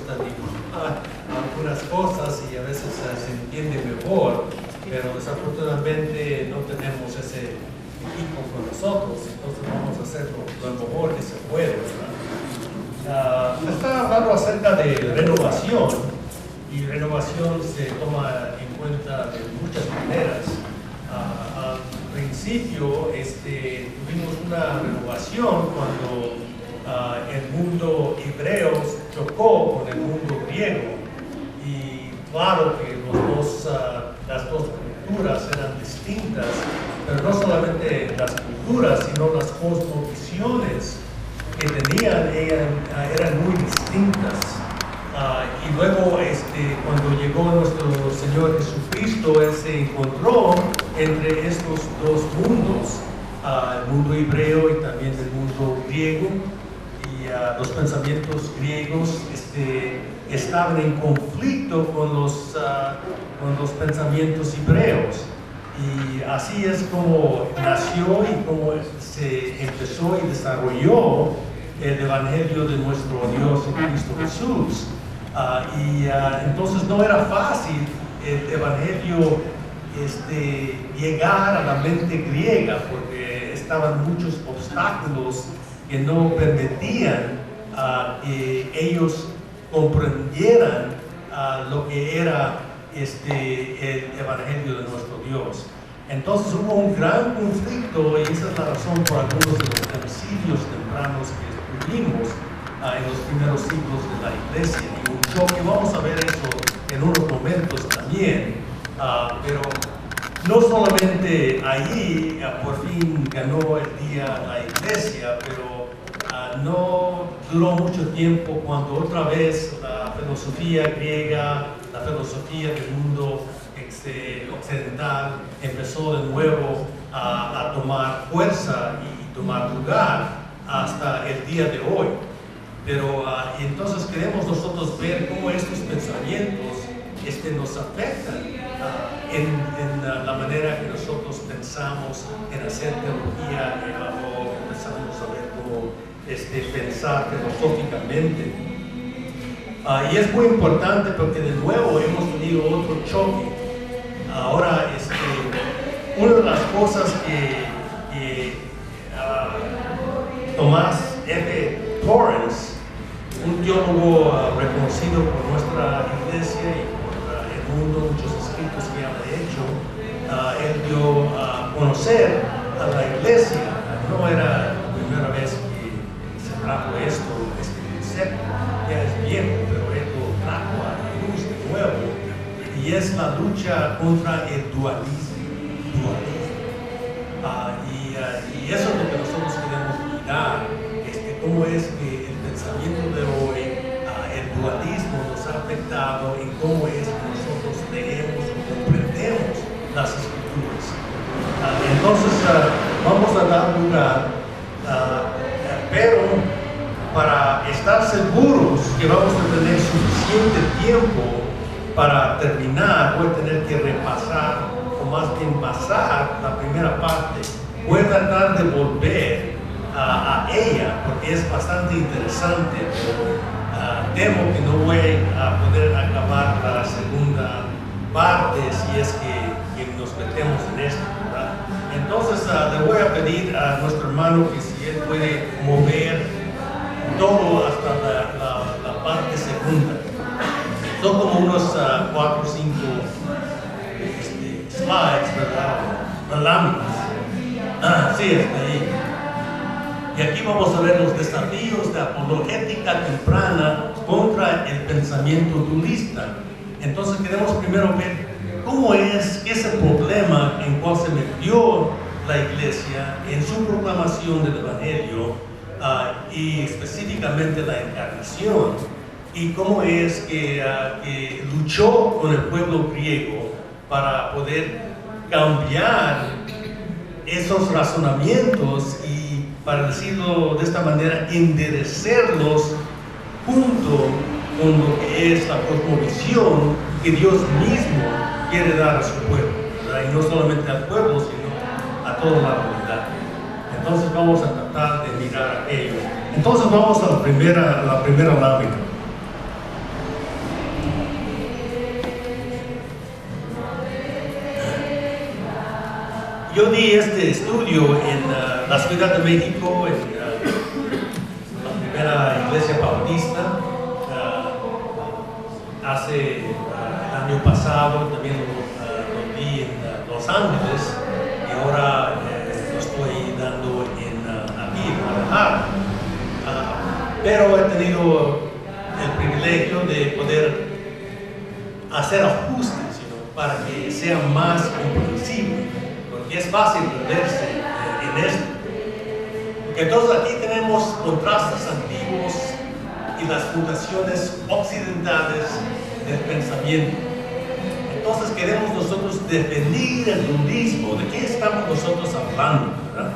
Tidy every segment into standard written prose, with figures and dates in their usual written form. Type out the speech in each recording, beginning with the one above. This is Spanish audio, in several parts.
cuesta dibujar algunas cosas y a veces se entiende mejor, pero desafortunadamente no tenemos ese equipo con nosotros, entonces vamos a hacer lo mejor que se puede, ¿verdad? Está hablando acerca de renovación, y renovación se toma en cuenta de muchas maneras. Al principio tuvimos una renovación cuando el mundo hebreo chocó con el mundo griego, y claro que las dos culturas eran distintas, pero no solamente las culturas, sino las cosmovisiones que tenían eran muy distintas. Y luego cuando llegó nuestro Señor Jesucristo, Él se encontró entre estos dos mundos, el mundo hebreo y también el mundo griego, y los pensamientos griegos estaban en conflicto con los pensamientos hebreos. Y así es como nació y como se empezó y desarrolló el Evangelio de nuestro Dios en Cristo Jesús. Entonces no era fácil el Evangelio llegar a la mente griega, porque estaban muchos obstáculos que no permitían que ellos comprendieran lo que era el Evangelio de nuestro Dios. Entonces hubo un gran conflicto, y esa es la razón por algunos de los concilios tempranos que tuvimos en los primeros siglos de la iglesia, y un choque. Vamos a ver eso en unos momentos también, pero no solamente ahí por fin ganó el día la iglesia, pero no duró mucho tiempo cuando otra vez la filosofía griega, la filosofía del mundo occidental empezó de nuevo a tomar fuerza y tomar lugar hasta el día de hoy. Pero entonces queremos nosotros ver cómo estos pensamientos nos afectan en la manera que nosotros pensamos en hacer teología, o empezamos a ver cómo pensar filosóficamente. Y es muy importante porque de nuevo hemos tenido otro choque. Ahora, una de las cosas que Tomás F. Torrance, un teólogo reconocido por nuestra iglesia y por el mundo, muchos escritos que ha hecho, él dio a conocer a la iglesia. No era la primera vez que se trajo este concepto, ya es viejo, pero él lo trajo a la luz de nuevo, y es la lucha contra el dualismo. Y eso es lo que nosotros queremos mirar, cómo es que el pensamiento de hoy, el dualismo nos ha afectado en cómo es que nosotros leemos o comprendemos las escrituras. Entonces vamos a dar lugar, pero para estar seguros que vamos a tener suficiente tiempo para terminar, voy a tener que repasar, o más bien pasar la primera parte. Voy a tratar de volver a ella, porque es bastante interesante, pero temo que no voy a poder acabar la segunda parte si es que nos metemos en esto, ¿verdad? Entonces le voy a pedir a nuestro hermano que si él puede mover todo hasta la parte segunda. Son como unos 4 o 5 slides, ¿verdad? Láminas. Sí, está ahí. Y aquí vamos a ver los desafíos de apologética temprana contra el pensamiento dualista. Entonces queremos primero ver cómo es ese problema en cual se metió la iglesia en su proclamación del Evangelio, y específicamente la encarnación, y cómo es que luchó con el pueblo griego para poder cambiar esos razonamientos y, para decirlo de esta manera, enderecerlos junto con lo que es la cosmovisión que Dios mismo quiere dar a su pueblo, ¿verdad? Y no solamente al pueblo, sino a toda la humanidad. Entonces vamos a tratar de mirar aquello. Entonces vamos a la primera lámina. Yo di este estudio en la Ciudad de México, en la primera iglesia bautista, hace el año pasado. También lo di en Los Ángeles, y ahora lo estoy dando aquí en Guadalajara. Pero he tenido el privilegio de poder hacer ajustes, para que sea más comprensible, porque es fácil perderse en esto. Porque entonces aquí tenemos contrastes antiguos y las fundaciones occidentales del pensamiento. Entonces queremos nosotros definir el dualismo. ¿De qué estamos nosotros hablando, verdad?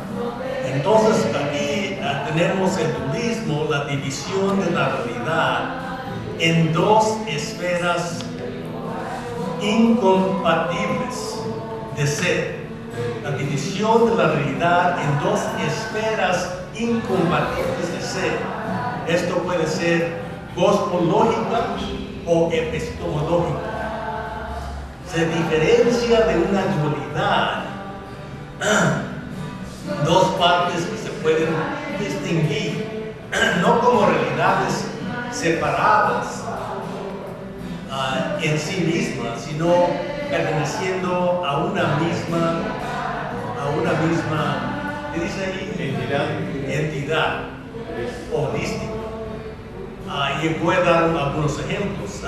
Entonces aquí tenemos el dualismo, la división de la realidad en dos esferas incompatibles de ser. La división de la realidad en dos esferas incompatibles de ser. Esto puede ser cosmológica o epistemológica. Se diferencia de una dualidad, dos partes que se pueden distinguir, no como realidades separadas en sí mismas, sino perteneciendo a una misma, ¿qué dice ahí? Entidad holística. Y voy a dar algunos ejemplos.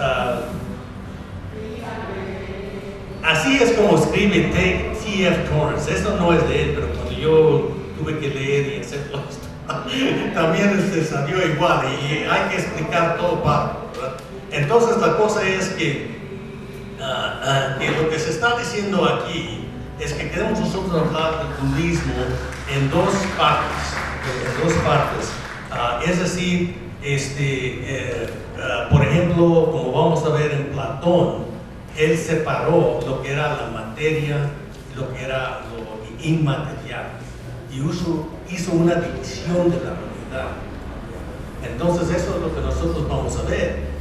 Así es como escribe T.F. Torrance. Esto no es de él, pero cuando yo tuve que leer y hacer todo esto, también salió igual, y hay que explicar todo para. Entonces la cosa es que lo que se está diciendo aquí es que queremos nosotros hablar del budismo en dos partes. Es decir, por ejemplo, como vamos a ver en Platón, él separó lo que era la materia y lo que era lo inmaterial, y hizo una división de la realidad. Entonces eso es lo que nosotros vamos a ver.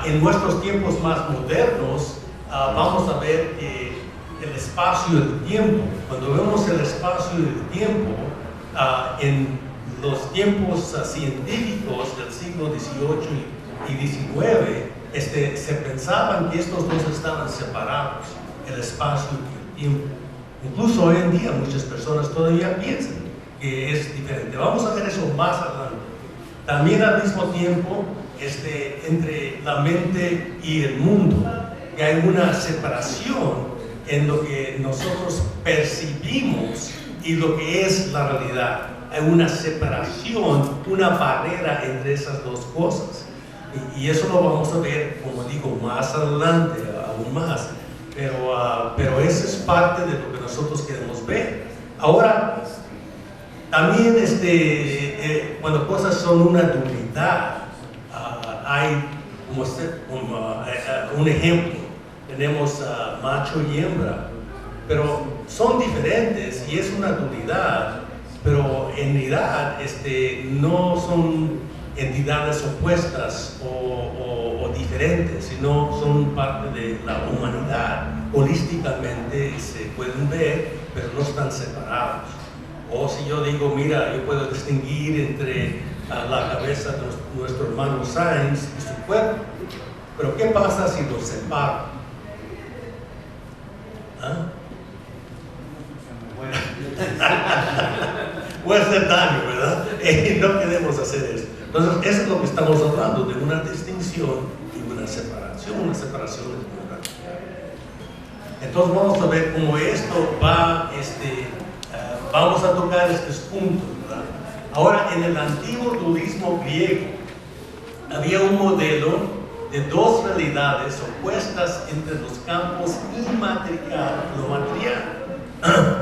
En nuestros tiempos más modernos, vamos a ver que el espacio y el tiempo, cuando vemos el espacio y el tiempo, en los tiempos científicos del siglo XVIII y XIX, se pensaban que estos dos estaban separados, el espacio y el tiempo. Incluso hoy en día muchas personas todavía piensan que es diferente. Vamos a ver eso más adelante. También al mismo tiempo, entre la mente y el mundo, que hay una separación en lo que nosotros percibimos y lo que es la realidad. Hay una separación, una barrera entre esas dos cosas. Y eso lo vamos a ver, como digo, más adelante, aún más. Pero eso es parte de lo que nosotros queremos ver. Ahora, también cuando cosas son una dualidad, hay un ejemplo. Tenemos macho y hembra, pero son diferentes y es una dualidad, pero en realidad no son entidades opuestas o diferentes, sino son parte de la humanidad. Holísticamente se pueden ver, pero no están separados. O si yo digo, mira, yo puedo distinguir entre la cabeza de nuestro hermano Sainz y su cuerpo, pero ¿qué pasa si los separo? Puede hacer daño, ¿verdad? No queremos hacer eso. Entonces, eso es lo que estamos hablando, de una distinción y una separación es muy radical. Entonces, vamos a ver cómo esto va, vamos a tocar estos puntos, ¿verdad? Ahora, en el antiguo dualismo griego, había un modelo de dos realidades opuestas entre los campos inmaterial y lo material.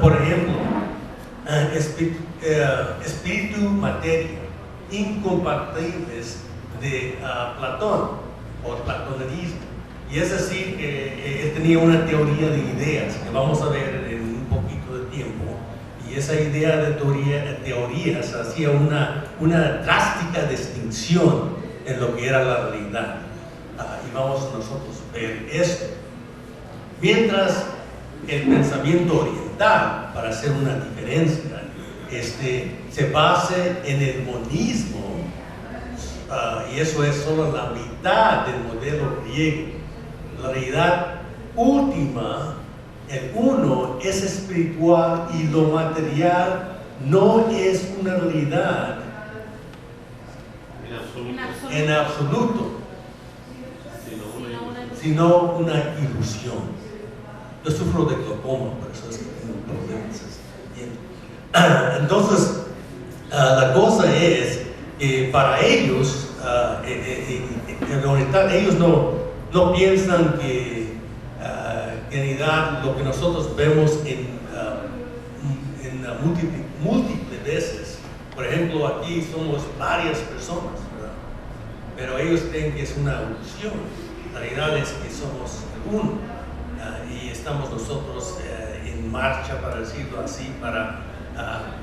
Por ejemplo, espíritu, materia, incompatibles de Platón o platonismo. Y es decir, que él tenía una teoría de ideas que vamos a ver en un poquito de tiempo. Y esa idea de teorías hacía una drástica distinción en lo que era la realidad. Y vamos nosotros a ver esto. Mientras el pensamiento oriental, para hacer una diferencia, se base en el monismo, y eso es solo la mitad del modelo griego. La realidad última, el uno, es espiritual y lo material no es una realidad en absoluto, sino una ilusión. Yo sufro de glaucoma, por eso es que tengo problemas. Entonces, la cosa es que para ellos, en realidad, ellos no piensan que en realidad lo que nosotros vemos en múltiples veces. Por ejemplo, aquí somos varias personas, ¿verdad? Pero ellos creen que es una ilusión. La realidad es que somos uno, y estamos nosotros en marcha, para decirlo así, para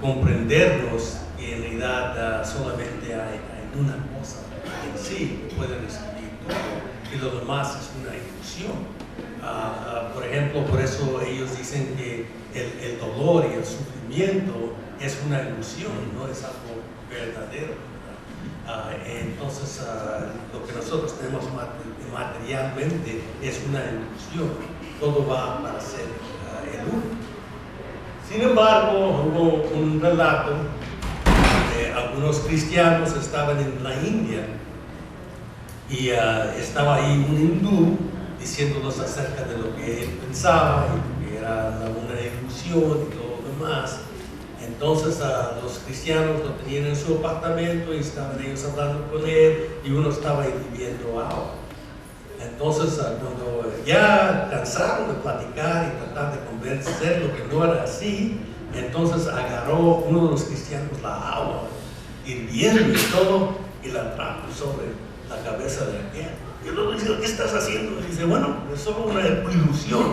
comprendernos que en realidad solamente hay una cosa en sí que puede recibir todo, y lo demás es una ilusión. Por ejemplo, por eso ellos dicen que el dolor y el sufrimiento es una ilusión, no es algo verdadero. Entonces, lo que nosotros tenemos materialmente es una ilusión. Todo va para ser el uno. Sin embargo, hubo un relato de algunos cristianos estaban en la India y estaba ahí un hindú diciéndonos acerca de lo que él pensaba y que era una ilusión y todo lo demás. Entonces los cristianos lo tenían en su apartamento y estaban ellos hablando con él, y uno estaba ahí bebiendo agua. Entonces cuando ya cansaron de platicar y tratar de convencer lo que no era así, entonces agarró uno de los cristianos la agua hirviendo y todo, y la trajo sobre la cabeza de aquel. Y luego dice: ¿qué estás haciendo? Y dice: bueno, es solo una ilusión.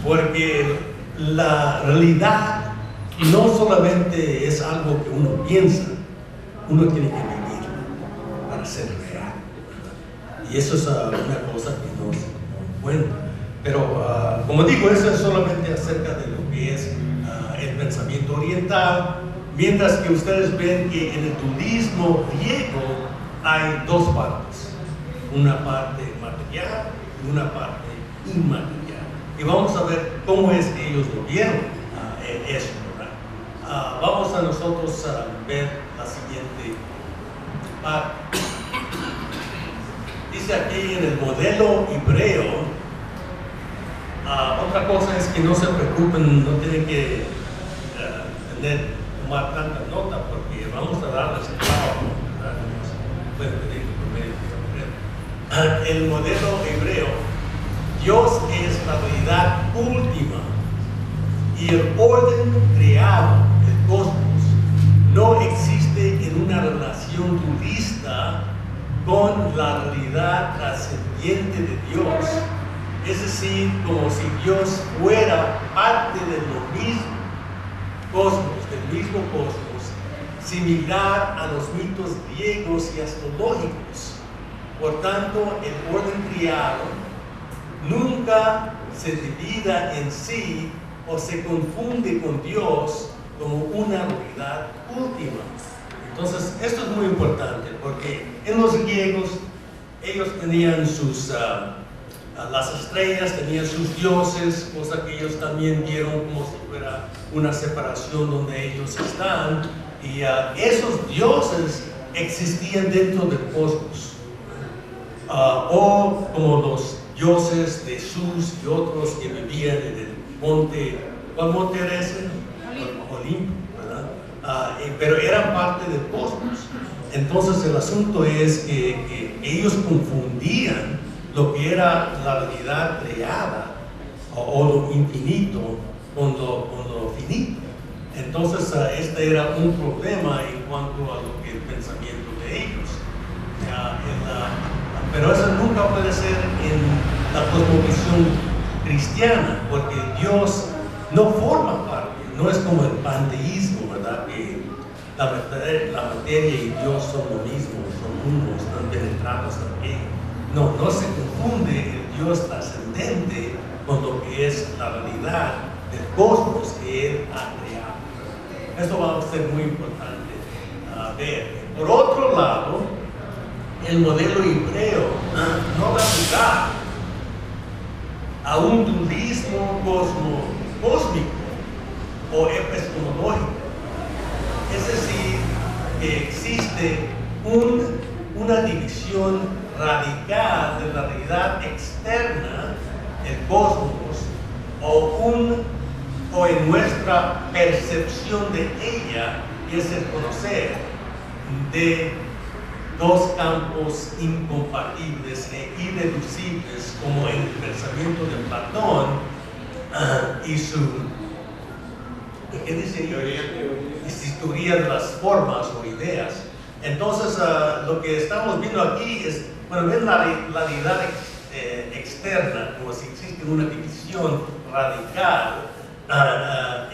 Porque la realidad no solamente es algo que uno piensa, uno tiene que vivir para ser real, ¿verdad? Y eso es una cosa que no se cuenta. Pero como digo, eso es solamente acerca de lo que es el pensamiento oriental, mientras que ustedes ven que en el budismo griego hay dos partes, una parte material y una parte inmaterial. Y vamos a ver cómo es que ellos lo vieron eso, ¿verdad? Vamos a nosotros ver la siguiente parte. Dice aquí en el modelo hebreo, otra cosa es que no se preocupen, no tienen que tomar tanta nota, porque vamos a darles el trabajo, ¿verdad? Pueden pedir por medio de el modelo hebreo. Dios es la realidad última, y el orden creado, el cosmos, no existe en una relación dualista con la realidad trascendiente de Dios. Es decir, como si Dios fuera parte de lo mismo cosmos, del mismo cosmos, similar a los mitos griegos y astrológicos. Por tanto, el orden creado nunca se divida en sí o se confunde con Dios como una realidad última. Entonces, esto es muy importante, porque en los griegos ellos tenían sus las estrellas, tenían sus dioses, cosa que ellos también vieron como si fuera una separación donde ellos están, y esos dioses existían dentro del cosmos, o como los dioses de Sus y otros que vivían en el monte. ¿Cuál monte era ese? Olimpo, ¿verdad? Pero eran parte del cosmos. Entonces el asunto es que ellos confundían lo que era la realidad creada o lo infinito con lo finito. Entonces este era un problema en cuanto a lo que el pensamiento de ellos. Pero eso nunca puede ser en la cosmovisión cristiana, porque Dios no forma parte, no es como el panteísmo, ¿verdad? Que la materia y Dios son lo mismo, son uno, están penetrados también. no se confunde el Dios trascendente con lo que es la realidad del cosmos que Él ha creado. Esto va a ser muy importante ver. Por otro lado, el modelo hebreo no da lugar a un dualismo cósmico o epistemológico. Es decir, que existe una división radical de la realidad externa, el cosmos, o en nuestra percepción de ella, que es el conocer, de dos campos incompatibles e irreducibles, como en el pensamiento de Platón y su, ¿qué dice? Y su teoría de las formas o ideas. Entonces, lo que estamos viendo aquí es, bueno, ven la realidad externa, como si existe una división radical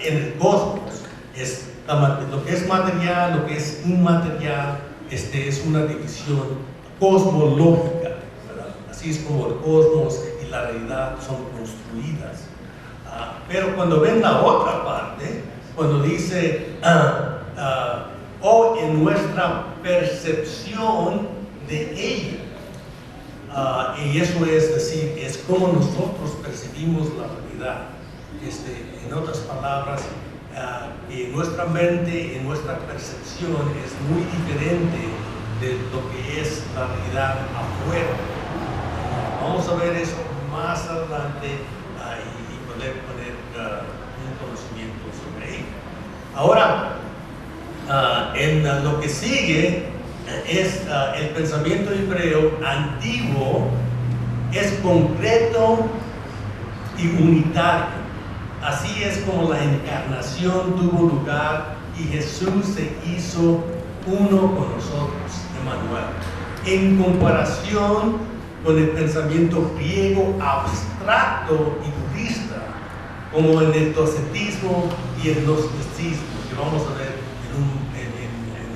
en el cosmos. Es lo que es material, lo que es inmaterial, es una división cosmológica, ¿verdad? Así es como el cosmos y la realidad son construidas. Pero cuando ven la otra parte, cuando dice o en nuestra percepción de ella, y eso es decir, es como nosotros percibimos la realidad. En otras palabras, que nuestra mente y nuestra percepción es muy diferente de lo que es la realidad afuera. Vamos a ver eso más adelante y poder poner un conocimiento sobre ello. Ahora, en lo que sigue es el pensamiento hebreo antiguo, es concreto y unitario. Así es como la encarnación tuvo lugar y Jesús se hizo uno con nosotros, Emmanuel. En comparación con el pensamiento griego abstracto y budista, como en el docetismo y el gnosticismo, que vamos a ver en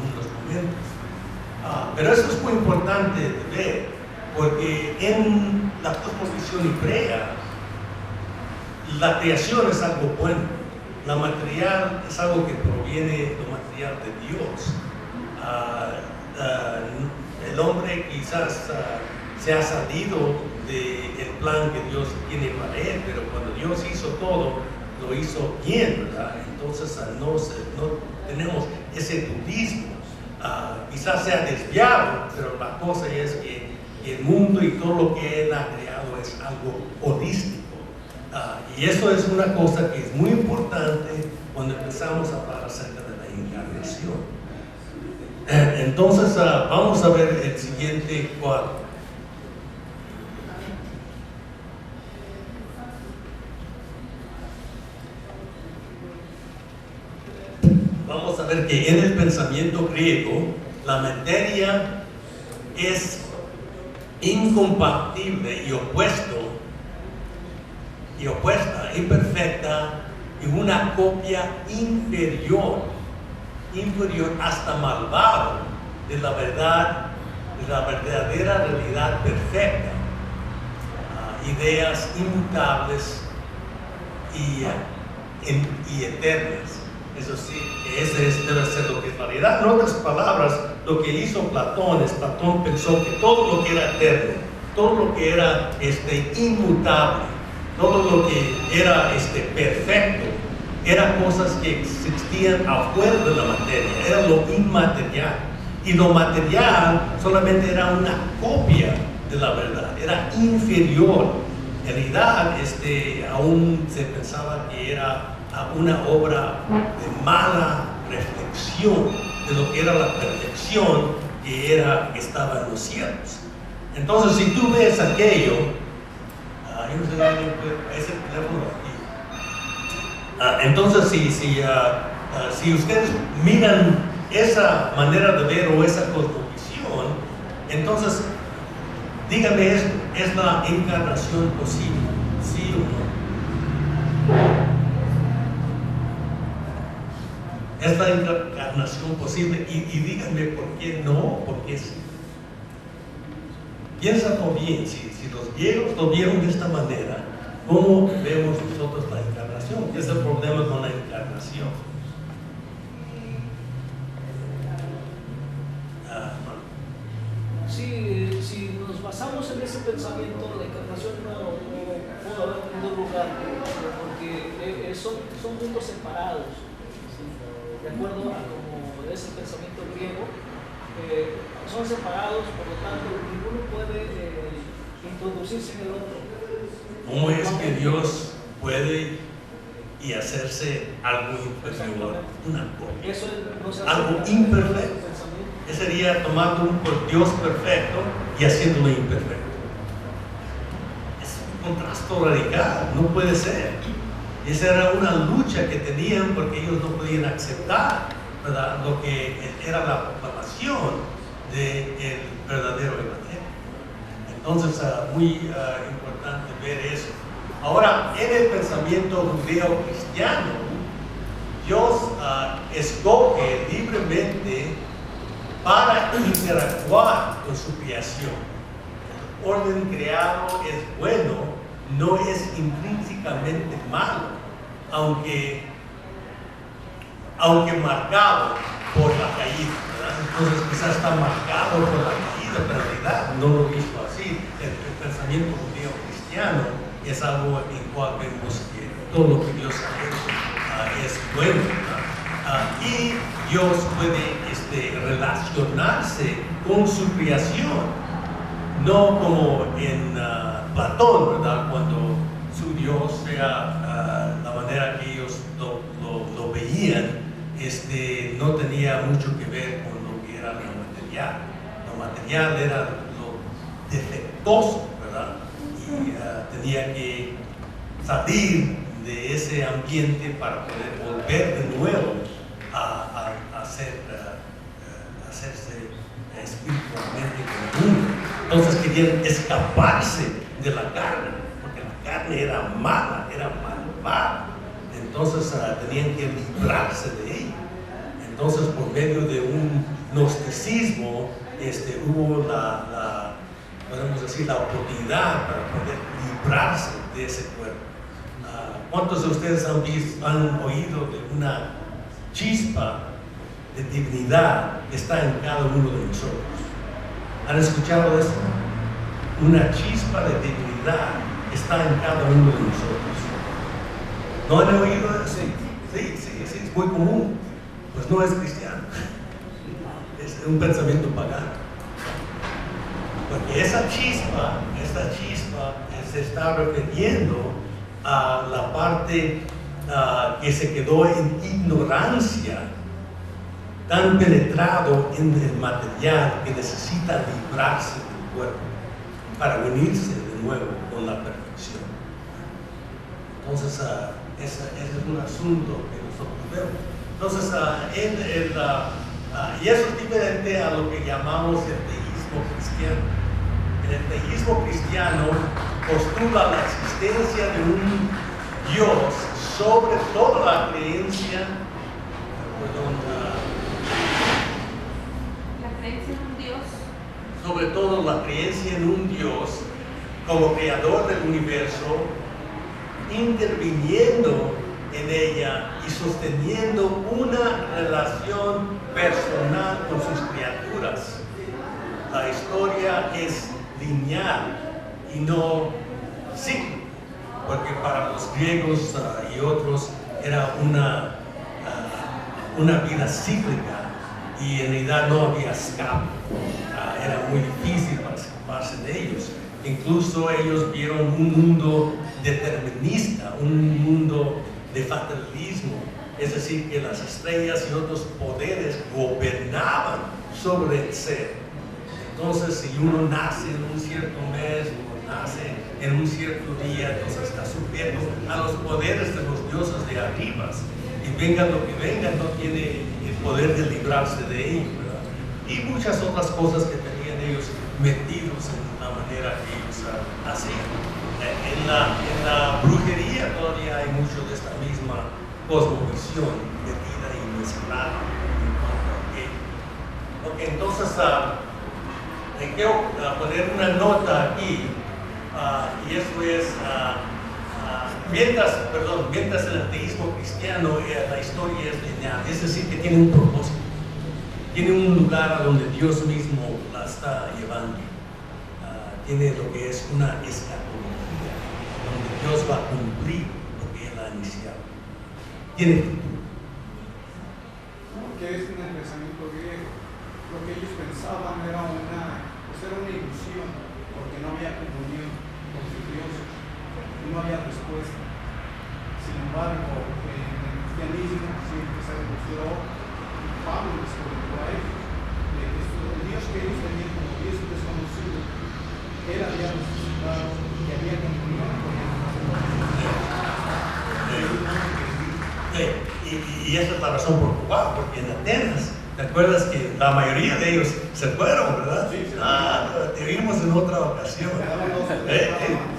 unos momentos. Pero eso es muy importante de ver, porque en la cosmovisión hebrea, la creación es algo bueno, la material es algo que proviene lo material de Dios. El hombre quizás se ha salido del plan que Dios tiene para él, pero cuando Dios hizo todo, lo hizo bien, ¿verdad? Entonces no tenemos ese dualismo. Quizás se ha desviado, pero la cosa es que el mundo y todo lo que Él ha creado es algo holístico. Y eso es una cosa que es muy importante cuando empezamos a hablar acerca de la encarnación. Entonces, vamos a ver el siguiente cuadro. Vamos a ver que en el pensamiento griego, la materia es incompatible y opuesta, imperfecta y una copia inferior hasta malvado de la verdad, de la verdadera realidad perfecta. Ideas inmutables y eternas. Eso sí, ese debe ser lo que es la realidad. En otras palabras, lo que hizo Platón pensó que todo lo que era eterno, todo lo que era inmutable, todo lo que era perfecto, eran cosas que existían afuera de la materia, era lo inmaterial. Y lo material solamente era una copia de la verdad, era inferior. En realidad, aún se pensaba que era una obra de mala reflexión de lo que era la perfección que estaba en los cielos. Entonces, si tú ves aquello, yo no sé ese teléfono aquí. Entonces, si ustedes miran esa manera de ver o esa cosmovisión, entonces, díganme esto, ¿es la encarnación posible? ¿Sí o no? ¿Es la encarnación posible? Y díganme por qué no, por qué sí. piensa bien, si los griegos lo vieron de esta manera, ¿cómo vemos nosotros la encarnación? ¿Qué es el problema con la encarnación? Si nos basamos en ese pensamiento, la encarnación no pudo haber tenido lugar, porque son mundos separados, ¿sí? De acuerdo a como es el pensamiento griego, son separados, por lo tanto ninguno puede introducirse en el otro. ¿Cómo es que Dios puede y hacerse algo inferior, una copia? Eso no se Algo hace imperfecto. Ese sería tomando un Dios perfecto y haciéndolo imperfecto. Es un contraste radical, no puede ser. Esa era una lucha que tenían porque ellos no podían aceptar, ¿verdad?, lo que era la proclamación del verdadero evangelio. Entonces, muy importante ver eso. Ahora, en el pensamiento judeo cristiano, Dios escoge libremente para interactuar con su creación. El orden creado es bueno, no es intrínsecamente malo, aunque marcado por la caída, ¿verdad? Entonces quizás está marcado por la caída, pero en realidad no lo hizo así. El pensamiento judío cristiano es algo en cual vemos que todo lo que Dios ha hecho es bueno, ¿verdad? Y Dios puede relacionarse con su creación, no como en Platón, ¿verdad?, cuando su Dios sea la manera que ellos lo veían, no tenía mucho que ver con lo que era lo material. Lo material era lo defectuoso, ¿verdad? Y tenía que salir de ese ambiente para poder volver de nuevo a hacerse espiritualmente común. Entonces querían escaparse de la carne, porque la carne era mala, era malvada. Entonces tenían que librarse de ella. Entonces, por medio de un gnosticismo, hubo podemos decir, la oportunidad para poder librarse de ese cuerpo. ¿Cuántos de ustedes han oído de una chispa de divinidad que está en cada uno de nosotros? ¿Han escuchado eso? Una chispa de divinidad está en cada uno de nosotros. ¿No han oído eso? Sí, es muy común. Pues no es cristiano. Es un pensamiento pagano. Porque esta chispa se está refiriendo a la parte que se quedó en ignorancia, tan penetrado en el material que necesita librarse del cuerpo para unirse de nuevo con la perfección. Entonces, ese es un asunto que nosotros vemos. Entonces, y eso es diferente a lo que llamamos el teísmo cristiano. En el teísmo cristiano postula la existencia de un Dios sobre toda la creencia, la creencia en un Dios, sobre todo la creencia en un Dios como creador del universo, interviniendo en ella y sosteniendo una relación personal con sus criaturas. La historia es lineal y no cíclica, porque para los griegos y otros era una vida cíclica y en realidad no había escape. Era muy difícil para escaparse de ellos. Incluso ellos vieron un mundo determinista, un mundo de fatalismo, es decir, que las estrellas y otros poderes gobernaban sobre el ser. Entonces, si uno nace en un cierto mes o nace en un cierto día, entonces está sujeto a los poderes de los dioses de arriba. Y venga lo que venga, no tiene el poder de librarse de ello, ¿verdad? Y muchas otras cosas que tenían ellos metidos en la manera que ellos hacían. En la brujería todavía hay mucho de esta misma cosmovisión metida y mezclada. Ok, entonces quiero poner una nota aquí, y eso es, mientras el ateísmo cristiano, la historia es lineal, es decir, que tiene un propósito, tiene un lugar a donde Dios mismo la está llevando, tiene lo que es una escatología, donde Dios va a cumplir lo que Él ha iniciado. Tiene futuro. Que es en el pensamiento griego. Lo que ellos pensaban era una ilusión, porque no había comunión con su Dios y no había respuesta. Sin embargo, en el cristianismo siempre se demostró, y Pablo les comentó a ellos, de que el Dios que ellos tenían como Dios desconocido era ya resucitado y había comunión con él. Y esa es la razón por cual, porque en Atenas, ¿te acuerdas que la mayoría de ellos se fueron, verdad? Sí, sí. Te vimos en otra ocasión.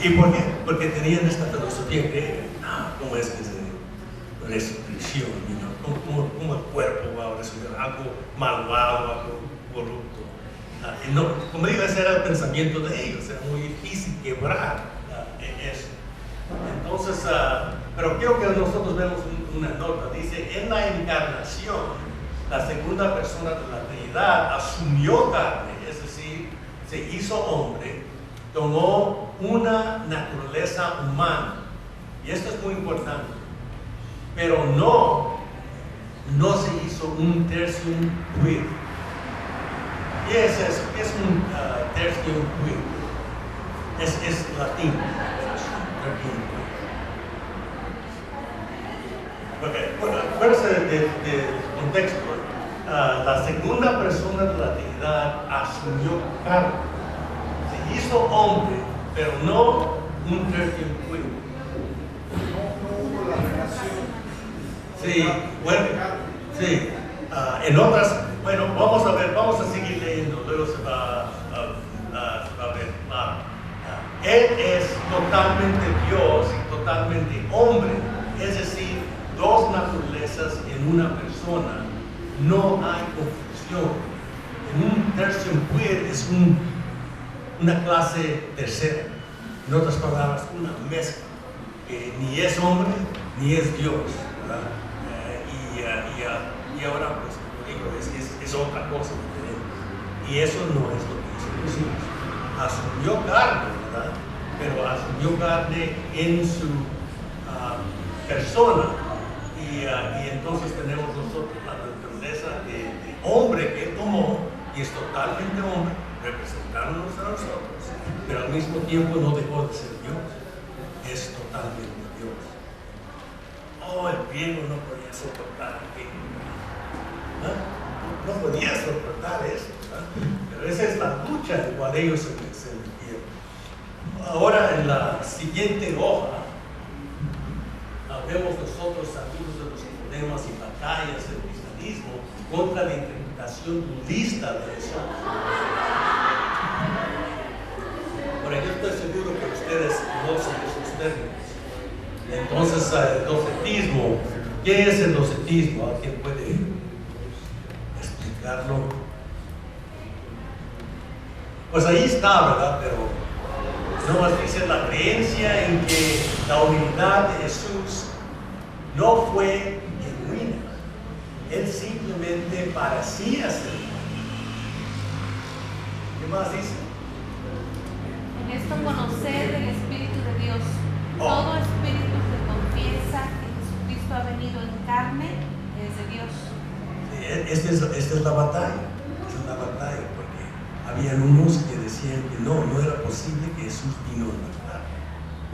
¿Y por qué? Porque tenían esta filosofía griega. ¿Cómo es que se resurrección? ¿Cómo el cuerpo va a resurgir? Algo malvado, algo corrupto. Como digo, ese era el pensamiento de ellos. Era muy difícil quebrar eso. Entonces, pero quiero que nosotros vemos una nota. Dice, en la encarnación, la segunda persona de la Trinidad asumió carne, es decir, se hizo hombre, tomó una naturaleza humana. Y esto es muy importante. Pero no se hizo un tertium quid. ¿Qué es eso? ¿Qué es un tertium quid? Es latín. Acuérdense del contexto. La segunda persona de la Trinidad asumió carne. Se hizo hombre, pero no un tertium quid. No hubo la relación. Sí, bueno, sí. En otras, bueno, vamos a seguir leyendo, luego se va a ver claro. Él es totalmente Dios y totalmente hombre, es decir, dos naturalezas en una persona, no hay confusión. En un tertium quid es una clase tercera, en otras palabras, una mezcla, que ni es hombre ni es Dios, ¿verdad? Y ahora, pues, como digo, es otra cosa diferente. Y eso no es lo que hizo Jesús. Asumió carne, ¿verdad? Pero asumió carne en su persona. Y entonces tenemos nosotros la naturaleza de hombre que él tomó, y es totalmente hombre, representándonos a nosotros, pero al mismo tiempo no dejó de ser Dios. Es totalmente Dios. El griego no podía soportar aquello. No podía soportar eso, ¿verdad? Pero esa es la lucha en la cual ellos se metieron. Ahora, en la siguiente hoja, vemos nosotros algunos de los problemas y batallas del cristianismo contra la interpretación budista de eso. Ahora, yo estoy seguro que ustedes conocen esos términos. Entonces, el docetismo, ¿qué es el docetismo? ¿Alguien puede explicarlo? Pues ahí está, ¿verdad? Pero no más dice la creencia en que la unidad de Jesús no fue genuina. Él simplemente parecía ser. ¿Qué más dice? En esto conocer el Espíritu de Dios. Todo espíritu que confiesa que Jesucristo ha venido en carne es de Dios. Sí, esta es la batalla. Esta es la batalla, porque habían unos que decían que no era posible que Jesús vino en la carne,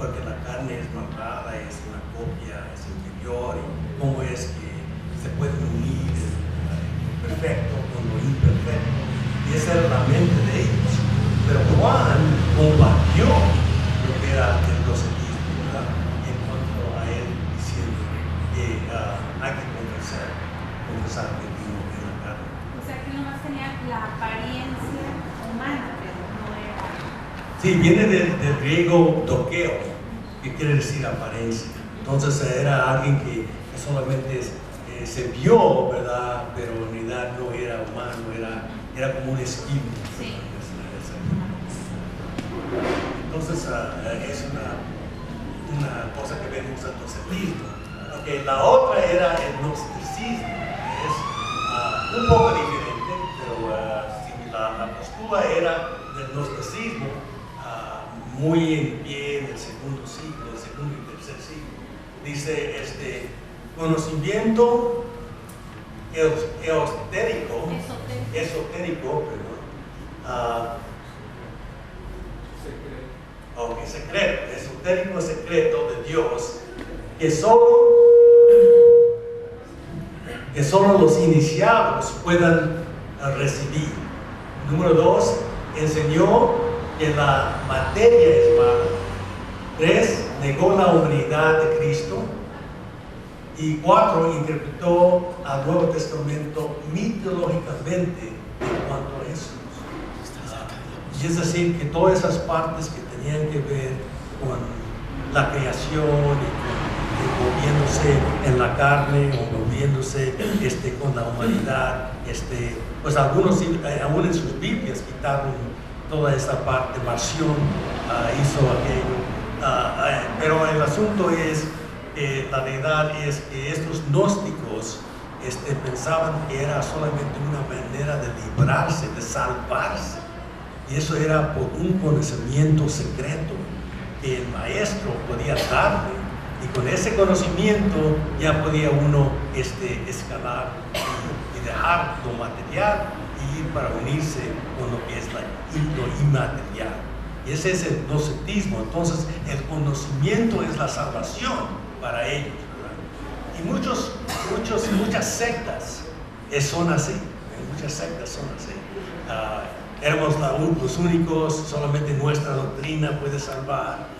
porque la carne es malvada, es una copia, es inferior, y cómo es que se puede unir lo perfecto con lo imperfecto. Y esa era la mente de ellos. Pero Juan combatió lo que era el docetismo, ¿verdad? En cuanto a él diciendo que hay que confesar que vino en la carne. O sea que nomás tenía la apariencia humana, pero no era. Sí, viene del griego dokeo, que quiere decir apariencia. Entonces era alguien que solamente se vio, ¿verdad? Pero en realidad no era humano, era como un espíritu. Sí. entonces es una cosa que vemos en el gnosticismo. Okay, la otra era el gnosticismo, que es un poco diferente, pero similar. La postura era del gnosticismo muy en pie en el segundo siglo, el segundo y tercer siglo. Dice conocimiento esotérico, secreto, esotérico secreto de Dios, que solo los iniciados puedan recibir. Número 2, enseñó que la materia es mala. 3, negó la humanidad de Cristo. Y 4, interpretó al Nuevo Testamento mitológicamente en cuanto a Jesús. Y es decir, que todas esas partes que tenían que ver con la creación y moviéndose en la carne o moviéndose con la humanidad, pues algunos aún en sus Biblias quitaron toda esa parte. Marción hizo aquello, pero el asunto es la verdad es que estos gnósticos pensaban que era solamente una manera de librarse, de salvarse, y eso era por un conocimiento secreto que el maestro podía darle, y con ese conocimiento ya podía uno escalar y dejar lo material y ir para unirse con lo que es lo inmaterial. Y ese es el gnosticismo. Entonces el conocimiento es la salvación para ellos, ¿verdad? Y muchas sectas son así. Muchas sectas son así. Éramos los únicos, solamente nuestra doctrina puede salvar.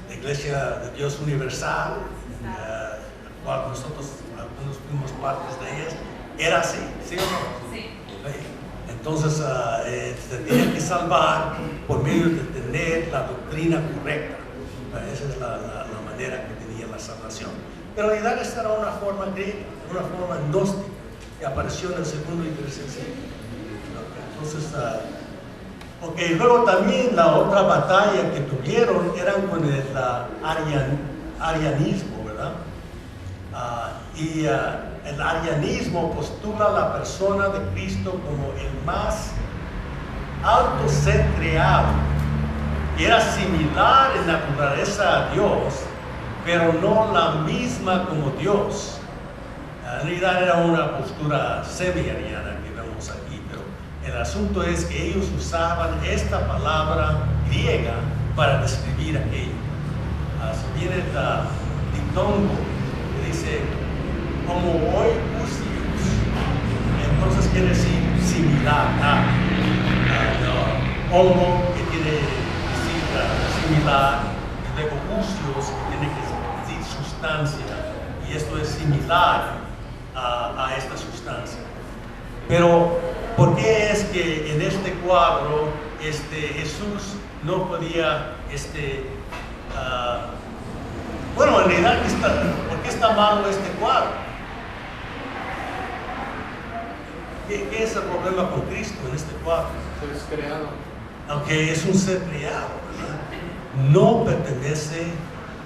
La Iglesia de Dios Universal, la cual nosotros algunos fuimos partes de ella, era así, ¿sí o no? Sí. Entonces se tiene que salvar por medio de tener la doctrina correcta. Esa es la manera que tenía la salvación. Pero en realidad esta era una forma griega, una forma gnóstica que apareció en el segundo y tercer siglo. Entonces, luego también la otra batalla que tuvieron eran con el arianismo, ¿verdad? El arianismo postula a la persona de Cristo como el más alto ser creado. Y era similar en naturaleza a Dios, pero no la misma como Dios. En realidad era una postura semi-ariana que vemos aquí, pero el asunto es que ellos usaban esta palabra griega para describir aquello. Si viene el dictongo, que dice como hoy usius, entonces quiere decir similar a homo, que quiere decir similar, y luego usios, que tiene que decir sustancia, y esto es similar a esta sustancia. Pero ¿por qué es que en este cuadro Jesús no podía bueno, en realidad ¿por qué está malo este cuadro? ¿Qué es el problema con Cristo en este cuadro? Es creado. Aunque es un ser creado, ¿verdad? No pertenece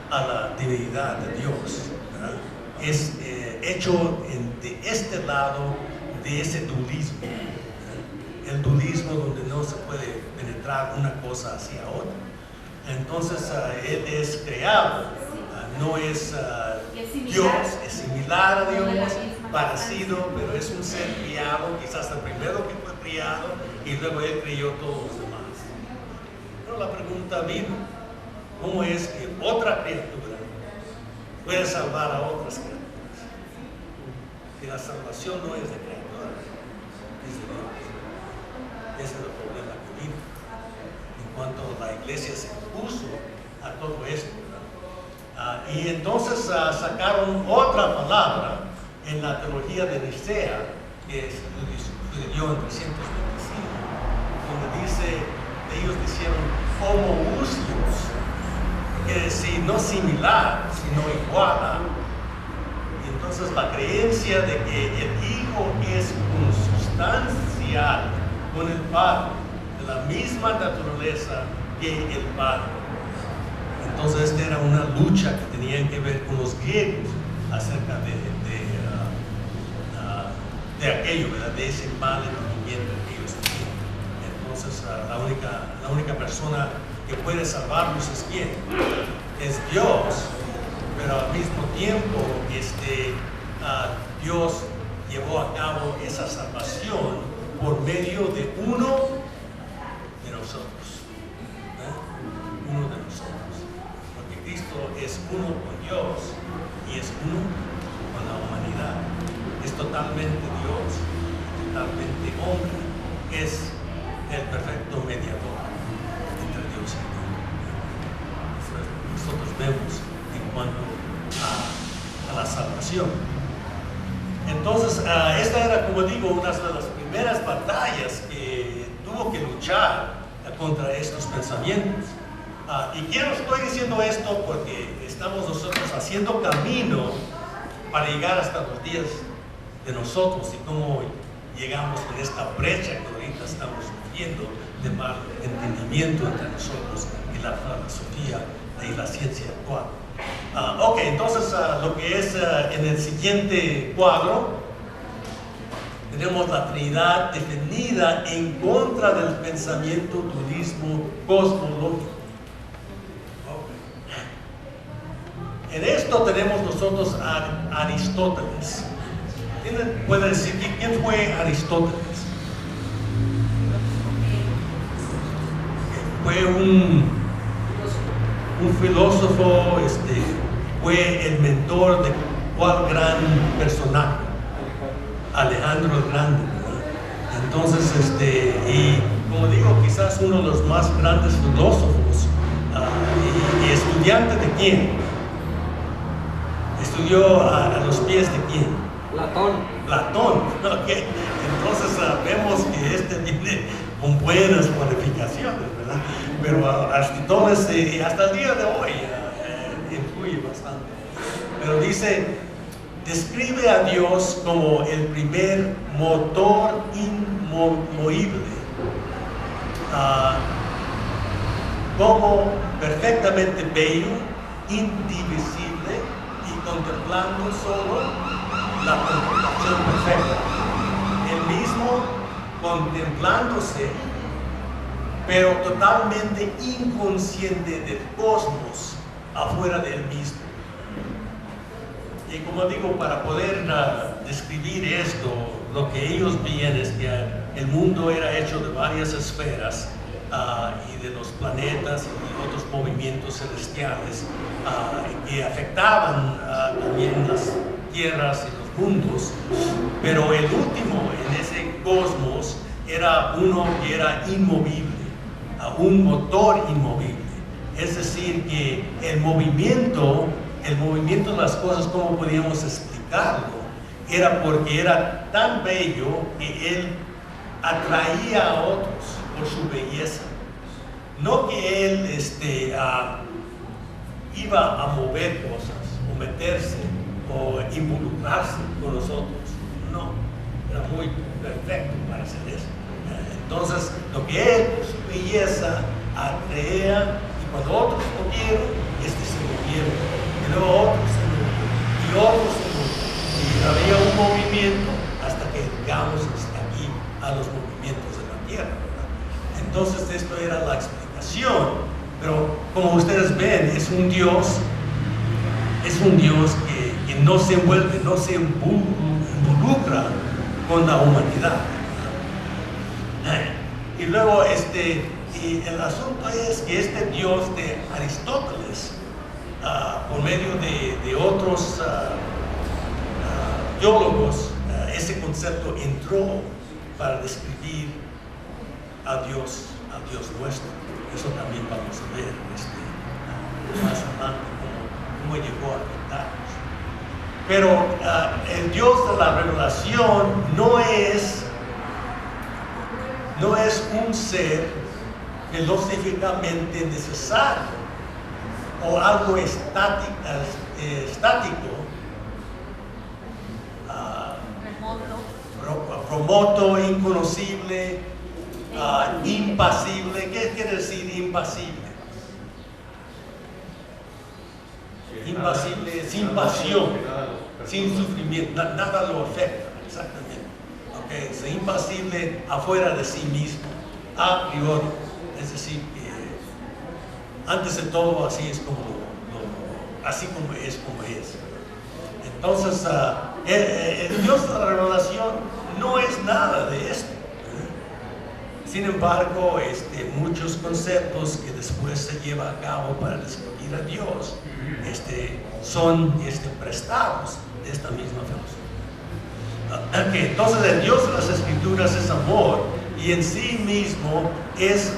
a la divinidad de Dios, ¿verdad? Es hecho de este lado de ese dualismo, ¿verdad? El dualismo donde no se puede penetrar una cosa hacia otra. Entonces Él es creado, no es Dios, es similar a Dios, parecido, pero es un ser criado, quizás el primero que fue criado, y luego Él crió todos los demás. Pero la pregunta vino, ¿cómo es que otra criatura puede salvar a otras criaturas? Que la salvación no es de criatura, es de Dios. Ese es el problema que vino. En cuanto la iglesia se opuso a todo esto, y entonces sacaron otra palabra en la teología de Nicea, que sucedió en 325, donde dice, ellos dijeron homoousios, quiere decir no similar, sino igual a. Y entonces la creencia de que el Hijo es consubstancial con el Padre, de la misma naturaleza, que el Padre. Entonces esta era una lucha que tenían que ver con los griegos acerca de aquello, ¿verdad? De ese mal entendimiento que ellos tenían. Entonces la única persona que puede salvarnos es ¿quién? Es Dios, pero al mismo tiempo Dios llevó a cabo esa salvación por medio de uno de nosotros, ¿eh? Uno de nosotros, porque Cristo es uno con Dios y es uno con la humanidad, es totalmente Dios, totalmente hombre, es el perfecto mediador entre Dios y el hombre. Eso es lo que nosotros vemos en cuanto a la salvación. Entonces, esta era, como digo, una de las primeras batallas que tuvo que luchar contra estos pensamientos. Y quiero, estoy diciendo esto porque estamos nosotros haciendo camino para llegar hasta los días de nosotros y cómo llegamos en esta brecha que ahorita estamos sufriendo de mal entendimiento entre nosotros y la filosofía y la ciencia actual. Ok, entonces lo que es en el siguiente cuadro tenemos la Trinidad definida en contra del pensamiento dualismo cosmológico. Okay. En esto tenemos nosotros a Aristóteles. ¿Quién puede decir quién fue Aristóteles? Fue un filósofo, fue el mentor de cuál gran personaje, Alejandro el Grande, ¿verdad? Entonces, y como digo, quizás uno de los más grandes filósofos, y estudiante de quién, estudió a los pies de quién, Platón. Okay. Entonces vemos que viene con buenas cualificaciones, ¿verdad? Pero Aristóteles hasta el día de hoy influye bastante. Pero describe a Dios como el primer motor inmovible, como perfectamente bello, indivisible y contemplando solo la contemplación perfecta. El mismo contemplándose, pero totalmente inconsciente del cosmos afuera de él mismo. Y como digo, para poder describir esto, lo que ellos veían es que el mundo era hecho de varias esferas y de los planetas y otros movimientos celestiales que afectaban también las tierras y los mundos, pero el último en ese cosmos era uno que era inmovible, un motor inmovible. Es decir, que el movimiento de las cosas, ¿cómo podíamos explicarlo? Era porque era tan bello que él atraía a otros por su belleza. No que él iba a mover cosas o meterse o involucrarse con nosotros. No, era muy perfecto para hacer eso. Entonces, lo que él, por su belleza, atraía, y cuando otros lo vieron, se movieron. Y luego otros se movieron. Y otros se movieron. Y había un movimiento hasta que llegamos hasta aquí a los movimientos de la Tierra, ¿verdad? Entonces, esto era la explicación. Pero, como ustedes ven, es un Dios que no se envuelve, no se involucra con la humanidad. Y luego y el asunto es que este Dios de Aristóteles, por medio de otros teólogos, ese concepto entró para describir a Dios nuestro. Eso también vamos a ver más adelante cómo llegó a afectarnos. Pero el Dios de la revelación no es un ser filosóficamente necesario o algo estático, remoto, inconocible, impasible. ¿Qué quiere decir impasible. Impasible, sin pasión, sin sufrimiento, nada lo afecta, exactamente. Okay, es impasible afuera de sí mismo, a priori. Es decir, que antes de todo así es como así como es. Entonces, el Dios de la revelación no es nada de esto. Sin embargo, muchos conceptos que después se lleva a cabo para descubrir a Dios son prestados de esta misma filosofía. Okay, entonces el Dios de las Escrituras es amor y en sí mismo es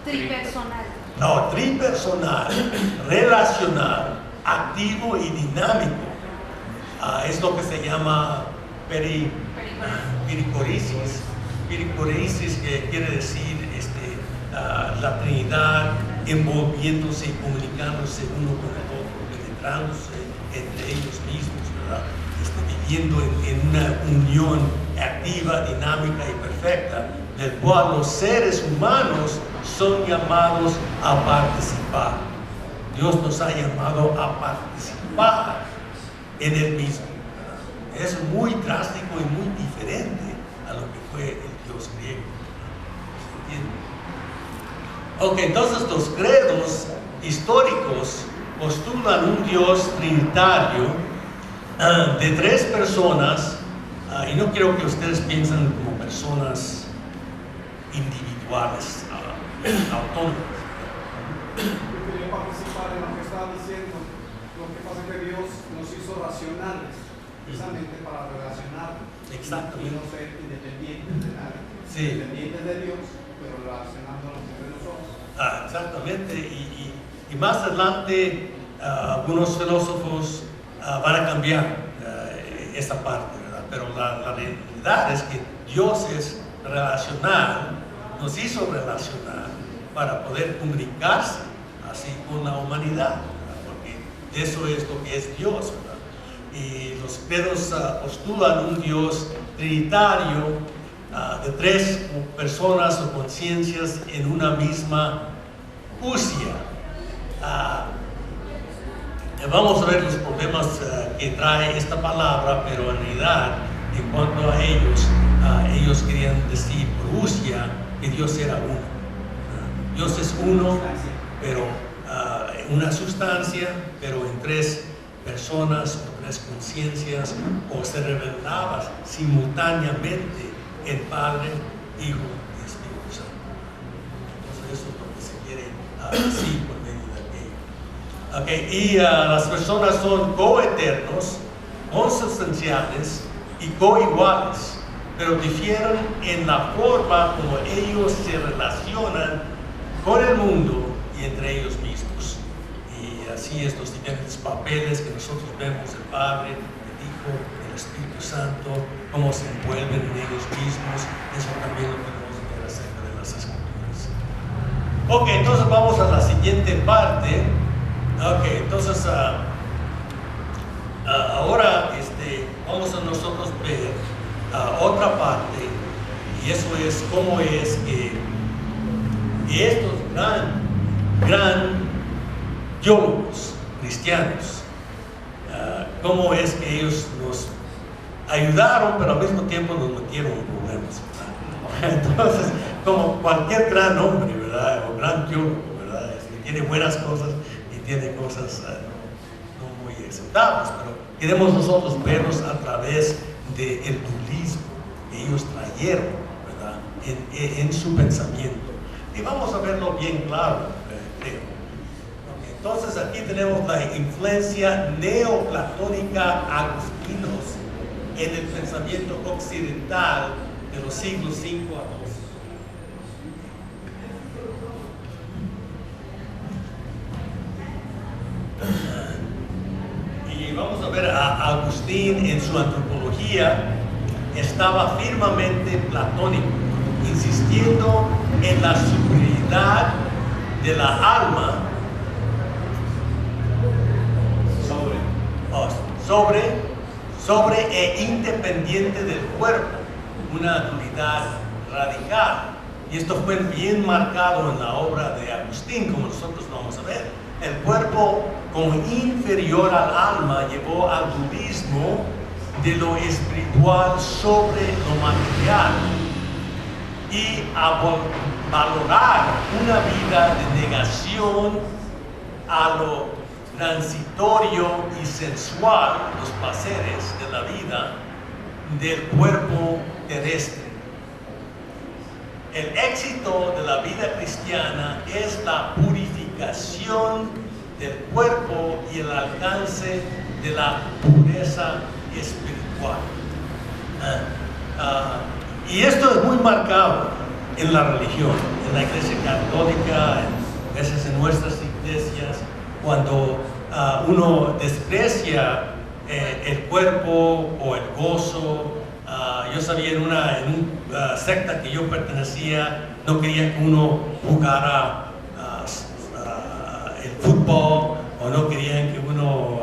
tripersonal. No, tripersonal, relacional, activo y dinámico. Es lo que se llama pericoresis. Pericoresis, que quiere decir la Trinidad envolviéndose y comunicándose uno con el otro, penetrándose entre ellos mismos, ¿verdad? Viviendo en una unión activa, dinámica y perfecta, del cual los seres humanos son llamados a participar. Dios nos ha llamado a participar en Él mismo. Es muy drástico y muy diferente a lo que fue el Dios griego. ¿Se entiende? Ok, entonces los credos históricos postulan un Dios trinitario de tres personas, y no quiero que ustedes piensen como personas individuales, autónomas. Yo quería participar en lo que estaba diciendo. Lo que pasa es que Dios nos hizo racionales, precisamente para relacionarnos. Exactamente. Y no ser independientes de nadie. Sí. Independientes de Dios, pero relacionándonos entre nosotros. Exactamente. Y más adelante, algunos filósofos van a cambiar esa parte, ¿verdad? Pero la realidad es que Dios es relacional, nos hizo relacionar para poder comunicarse así con la humanidad, ¿verdad? Porque eso es lo que es Dios, ¿verdad? Y los credos postulan un Dios trinitario de tres personas o conciencias en una misma usia. Vamos a ver los problemas que trae esta palabra, pero en realidad, en cuanto a ellos querían decir por usia que Dios era uno. Dios es uno, pero una sustancia, pero en tres personas o tres conciencias, o se revelaba simultáneamente el Padre, Hijo y Espíritu Santo. Entonces eso es lo que se quiere decir por medio de aquello. Okay, y las personas son coeternos, consubstanciales y coiguales, pero difieren en la forma como ellos se relacionan con el mundo y entre ellos mismos. Y así es los diferentes papeles que nosotros vemos del Padre, del Hijo, del Espíritu Santo, cómo se envuelven en ellos mismos. Eso también lo podemos ver acerca de las Escrituras. Ok, entonces vamos a la siguiente parte. Ok, entonces ahora vamos a nosotros ver otra parte, y eso es cómo es que estos gran teólogos cristianos, cómo es que ellos nos ayudaron, pero al mismo tiempo nos metieron en problemas, ¿verdad? Entonces, como cualquier gran hombre, ¿verdad? O gran teólogo, ¿verdad? Tiene buenas cosas y tiene cosas no muy aceptables, pero queremos nosotros verlos a través del dualismo que ellos trajeron, ¿verdad? En su pensamiento. Y vamos a verlo bien claro, creo. Entonces aquí tenemos la influencia neoplatónica agustinos en el pensamiento occidental de los siglos 5 a 12. Y vamos a ver a Agustín en su antropología. Estaba firmemente platónico, insistiendo en la superioridad de la alma sobre e independiente del cuerpo, una dualidad radical. Y esto fue bien marcado en la obra de Agustín, como nosotros vamos a ver. El cuerpo como inferior al alma llevó al dualismo de lo espiritual sobre lo material y a valorar una vida de negación a lo transitorio y sensual, los placeres de la vida del cuerpo terrestre. El éxito de la vida cristiana es la purificación del cuerpo y el alcance de la pureza espiritual. Y esto es muy marcado en la religión, en la iglesia católica, a veces en nuestras iglesias, cuando uno desprecia el cuerpo o el gozo. Yo sabía en una secta que yo pertenecía, no querían que uno jugara el fútbol, o no querían que uno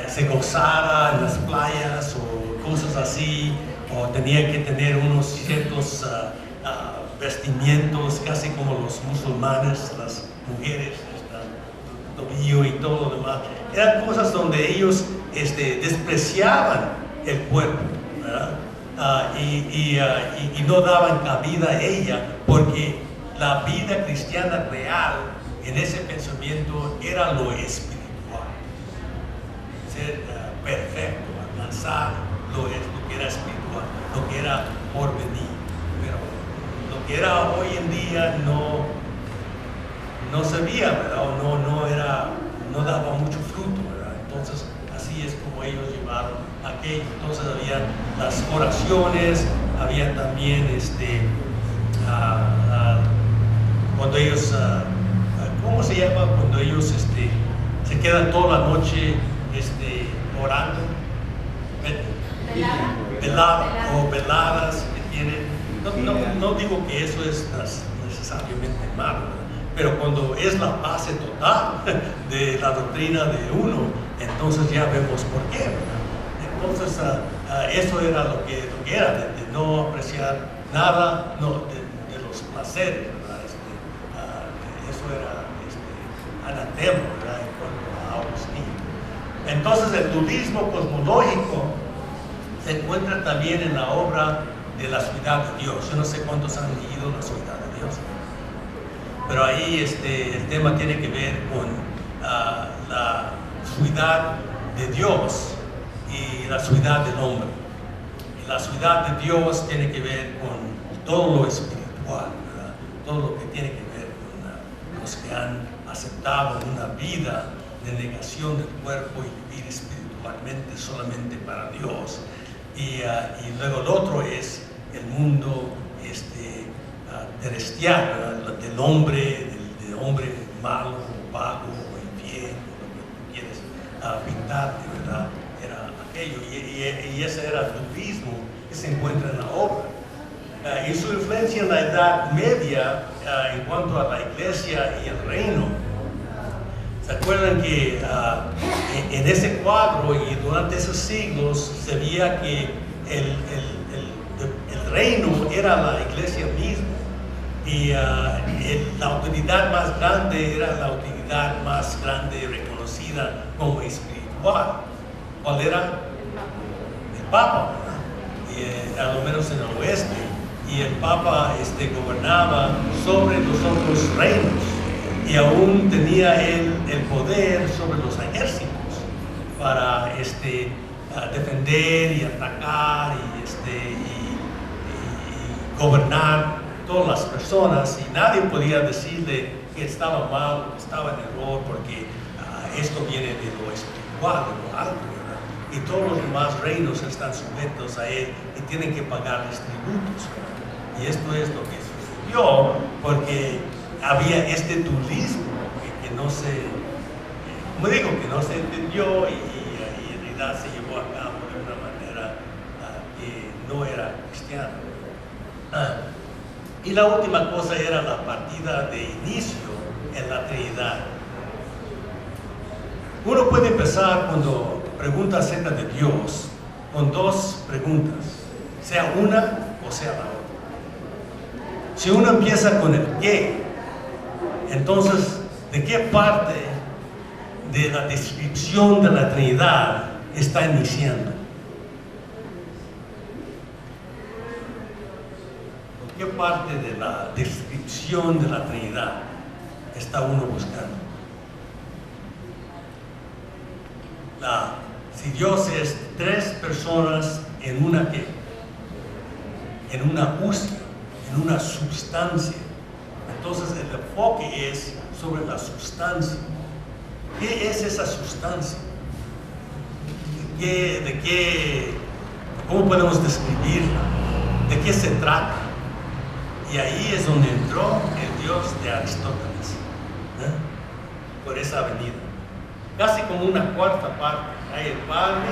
se gozara en las playas o cosas así, o tenían que tener unos ciertos vestimientos casi como los musulmanes, las mujeres, tobillo y todo lo demás. Eran cosas donde ellos despreciaban el cuerpo, ¿verdad? Y no daban cabida a ella, porque la vida cristiana real en ese pensamiento era lo espiritual, ser perfecto, alcanzar lo que era espiritual, lo que era por venir. Pero lo que era hoy en día no se veía, ¿verdad? No daba mucho fruto, ¿verdad? Entonces así es como ellos llevaron aquello. Entonces había las oraciones, había también cuando ellos ¿cómo se llama? Cuando ellos se quedan toda la noche orando, veladas que tienen. No digo que eso es necesariamente malo, pero cuando es la base total de la doctrina de uno, entonces ya vemos por qué, ¿verdad? Entonces eso era lo que era, de no apreciar nada, de los placeres, ¿verdad? Eso era anatema, ¿verdad? En cuanto a Agustín. Entonces el dualismo cosmológico se encuentra también en la obra de La Ciudad de Dios. Yo no sé cuántos han leído La Ciudad de Dios, pero ahí el tema tiene que ver con la ciudad de Dios y la ciudad del hombre. Y la ciudad de Dios tiene que ver con todo lo espiritual, ¿verdad? Todo lo que tiene que ver con los que han aceptado una vida de negación del cuerpo y vivir espiritualmente solamente para Dios. Y luego el otro es el mundo terrestrial, ¿verdad? Del hombre malo, o vago, o infiel, o lo que tú quieres pintar, ¿verdad? Era aquello, y ese era el dualismo que se encuentra en la obra. Y su influencia en la Edad Media en cuanto a la iglesia y el reino. ¿Se acuerdan que en ese cuadro y durante esos siglos se veía que el reino era la iglesia misma? Y la autoridad más grande era la autoridad más grande reconocida como espiritual. ¿Cuál era? El Papa, ¿verdad? A lo menos en el oeste. Y el Papa gobernaba sobre los otros reinos. Y aún tenía él el poder sobre los ejércitos para defender y atacar y gobernar todas las personas, y nadie podía decirle que estaba mal o que estaba en error, porque esto viene de lo espiritual, de lo alto, ¿verdad? Y todos los demás reinos están sujetos a él y tienen que pagarles tributos, ¿verdad? Y esto es lo que sucedió porque había dualismo que no se, como digo, que no se entendió y en realidad se llevó a cabo de una manera que no era cristiana. Y la última cosa era la partida de inicio en la Trinidad. Uno puede empezar cuando pregunta acerca de Dios con dos preguntas, sea una o o sea la otra. Si uno empieza con el qué, entonces, ¿de qué parte de la descripción de la Trinidad está iniciando? ¿Por qué parte de la descripción de la Trinidad está uno buscando? Si Dios es tres personas en una qué, en una usia, en una sustancia, entonces el enfoque es sobre la sustancia. ¿Qué es esa sustancia? ¿Cómo podemos describirla? ¿De qué se trata? Y ahí es donde entró el Dios de Aristóteles, por esa avenida. Casi como una cuarta parte. Hay el Padre,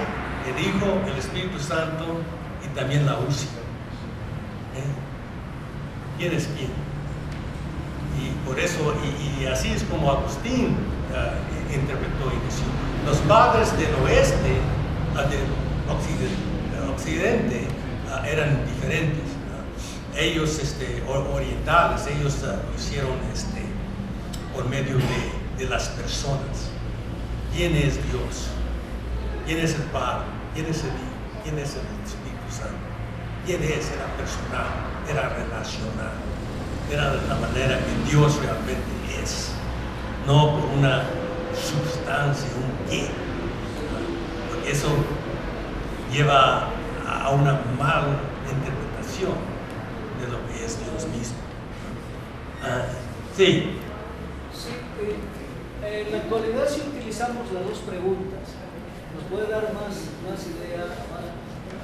el Hijo, el Espíritu Santo y también la usia. ¿Quién es quién? Y por eso, y así es como Agustín interpretó y decía, los padres del oeste, del occidente, eran diferentes. Ellos orientales, ellos lo hicieron por medio de las personas. ¿Quién es Dios? ¿Quién es el Padre? ¿Quién es el Hijo? ¿Quién es el Espíritu Santo? ¿Quién es? Era personal, era relacional, era de la manera que Dios realmente es, no por una sustancia, un qué, porque eso lleva a una mala interpretación de lo que es Dios mismo. Sí. Sí, en la actualidad si utilizamos las dos preguntas, nos puede dar más idea,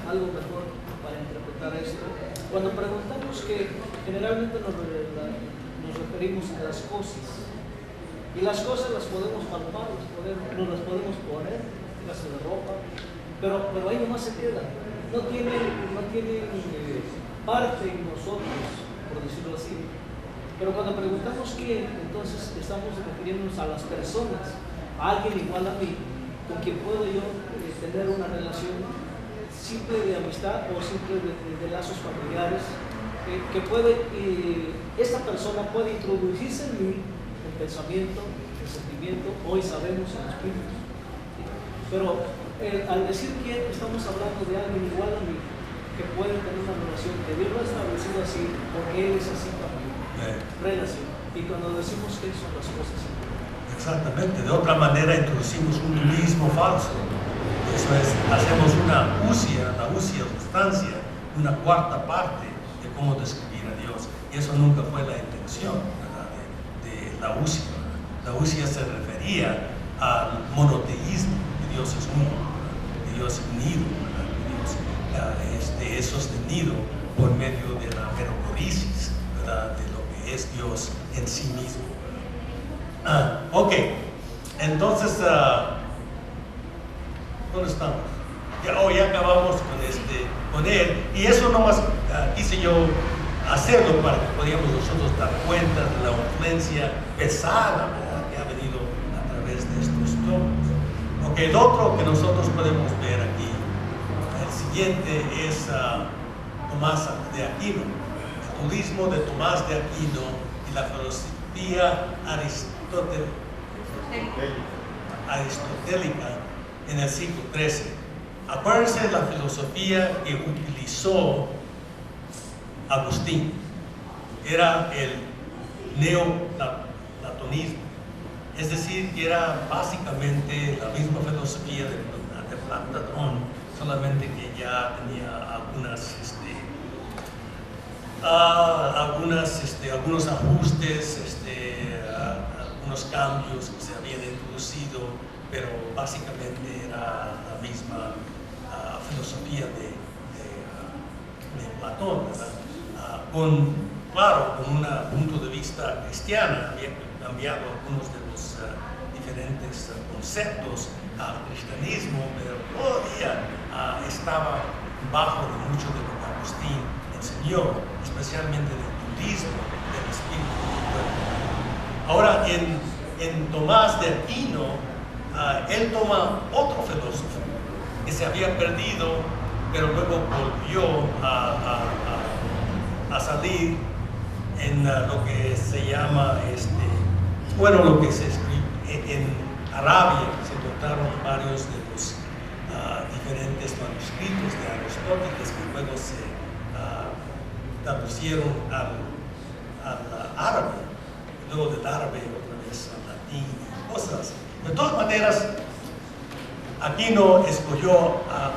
algo mejor para interpretar esto. Cuando preguntamos que generalmente nos referimos a las cosas, y las cosas las podemos palpar, nos las podemos poner, clase de ropa, pero ahí nomás se queda, no tiene parte en nosotros, por decirlo así. Pero cuando preguntamos quién, entonces estamos refiriéndonos a las personas, a alguien igual a mí, con quien puedo yo tener una relación simple de amistad o simple de lazos familiares, que esta persona puede introducirse en mí, el pensamiento, el sentimiento, hoy sabemos en espíritu. Pero al decir quién, estamos hablando de alguien igual a mí, que puede tener una relación que Dios lo ha establecido así, porque Él es así también. Relación. Y cuando decimos que son las cosas. Exactamente, de otra manera introducimos un mismo falso. Eso es, hacemos una la sustancia, una cuarta parte de cómo describir a Dios. Y eso nunca fue la intención, ¿verdad? de la usia. La usia se refería al monoteísmo, que Dios es uno, que Dios es unido, ¿verdad? Que Dios es sostenido por medio de la merocoresis, ¿verdad? De lo que es Dios en sí mismo. Ok, entonces, ¿dónde estamos? Ya acabamos con él, y eso nomás quise yo hacerlo para que podamos nosotros dar cuenta de la influencia pesada, ¿verdad? Que ha venido a través de estos tomos. Ok, el otro que nosotros podemos ver aquí, el siguiente es Tomás de Aquino, el budismo de Tomás de Aquino y la filosofía aristotélica en el siglo XIII. Acuérdense de la filosofía que utilizó Agustín. Era el neoplatonismo, es decir, que era básicamente la misma filosofía de Platón, solamente que ya tenía algunos ajustes, algunos cambios que se habían introducido, pero básicamente era la misma filosofía de Platón, ¿verdad? Con un punto de vista cristiano, había cambiado algunos de los diferentes conceptos al cristianismo, pero todavía estaba bajo de mucho de lo que Agustín enseñó, especialmente del budismo, del espíritu del cuerpo. Ahora, en Tomás de Aquino, él toma otro filósofo que se había perdido, pero luego volvió a a salir en lo que se llama, lo que se escribe en Arabia. Se encontraron varios de los diferentes manuscritos de Aristóteles que luego se traducieron al árabe, y luego del árabe otra vez al latín, cosas así. De todas maneras, Aquino escogió a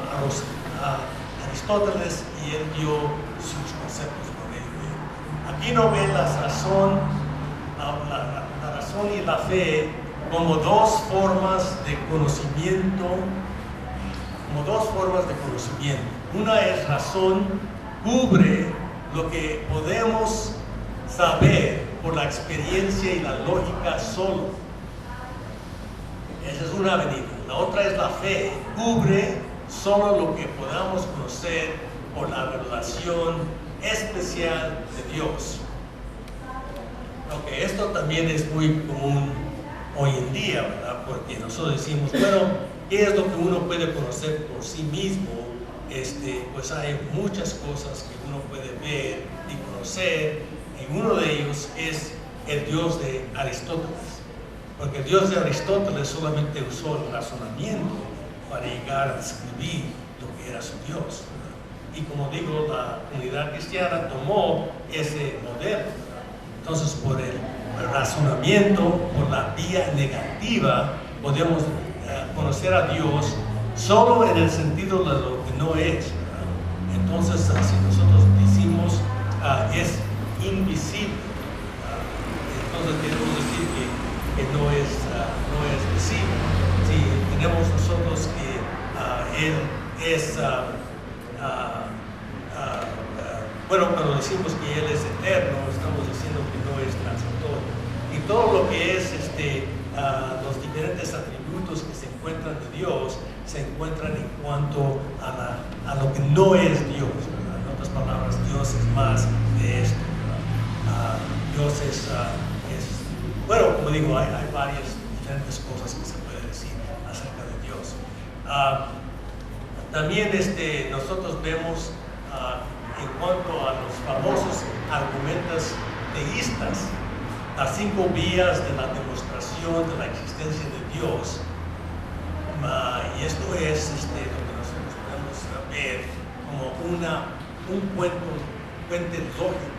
Aristóteles y él dio sus conceptos por él. Aquino ve la razón y la fe como dos formas de conocimiento, Una es razón, cubre lo que podemos saber por la experiencia y la lógica solo. Esa es una avenida. La otra es la fe, cubre solo lo que podamos conocer por la revelación especial de Dios. Esto también es muy común hoy en día, ¿verdad? Porque nosotros decimos, bueno, ¿qué es lo que uno puede conocer por sí mismo? Pues hay muchas cosas que uno puede ver y conocer, y uno de ellos es el Dios de Aristóteles, porque el Dios de Aristóteles solamente usó el razonamiento para llegar a describir lo que era su Dios, ¿verdad? Y como digo, la comunidad cristiana tomó ese modelo. Entonces, por el razonamiento, por la vía negativa, podemos conocer a Dios solo en el sentido de lo que no es, ¿verdad? Entonces, si nosotros decimos es invisible, entonces queremos decir que no es visible. Si tenemos nosotros que Él es cuando decimos que Él es eterno, estamos diciendo que no es transitorio. Y todo lo que es los diferentes atributos que se encuentran de Dios, se encuentran en cuanto a lo que no es Dios, ¿verdad? En otras palabras, Dios es más de esto, ¿verdad? Dios como digo, hay varias diferentes cosas que se puede decir acerca de Dios. También nosotros vemos en cuanto a los famosos argumentos teístas, las 5 vías de la demostración de la existencia de Dios, y esto es lo que nosotros podemos ver como un puente lógico,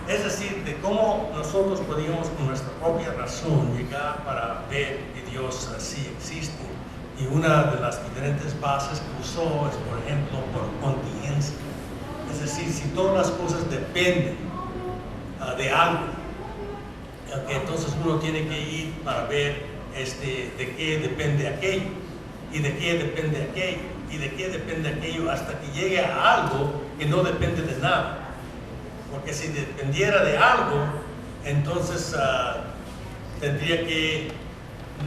es decir, de cómo nosotros podríamos con nuestra propia razón llegar para ver que Dios sí existe. Y una de las diferentes bases que usó es, por ejemplo, por contingencia. Es decir, si todas las cosas dependen de algo, entonces uno tiene que ir para ver de qué depende aquello, y de qué depende aquello, y de qué depende aquello, hasta que llegue a algo que no depende de nada. Porque si dependiera de algo, entonces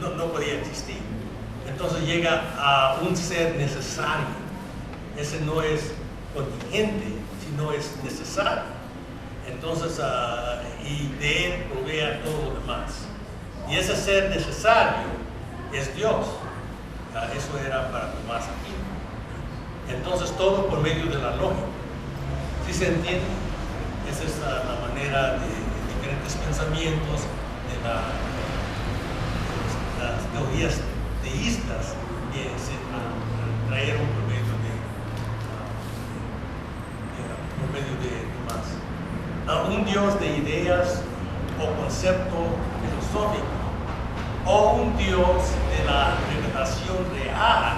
no podría existir. Entonces llega a un ser necesario. Ese no es contingente, sino es necesario. Entonces, y de él provee todo lo demás. Y ese ser necesario es Dios. Eso era para Tomás Aquino. Entonces, todo por medio de la lógica. ¿Sí se entiende? Esa es la manera de diferentes pensamientos, de las teorías teístas que se trajeron por medio de Tomás. Un Dios de ideas o concepto filosófico, o un Dios de la revelación real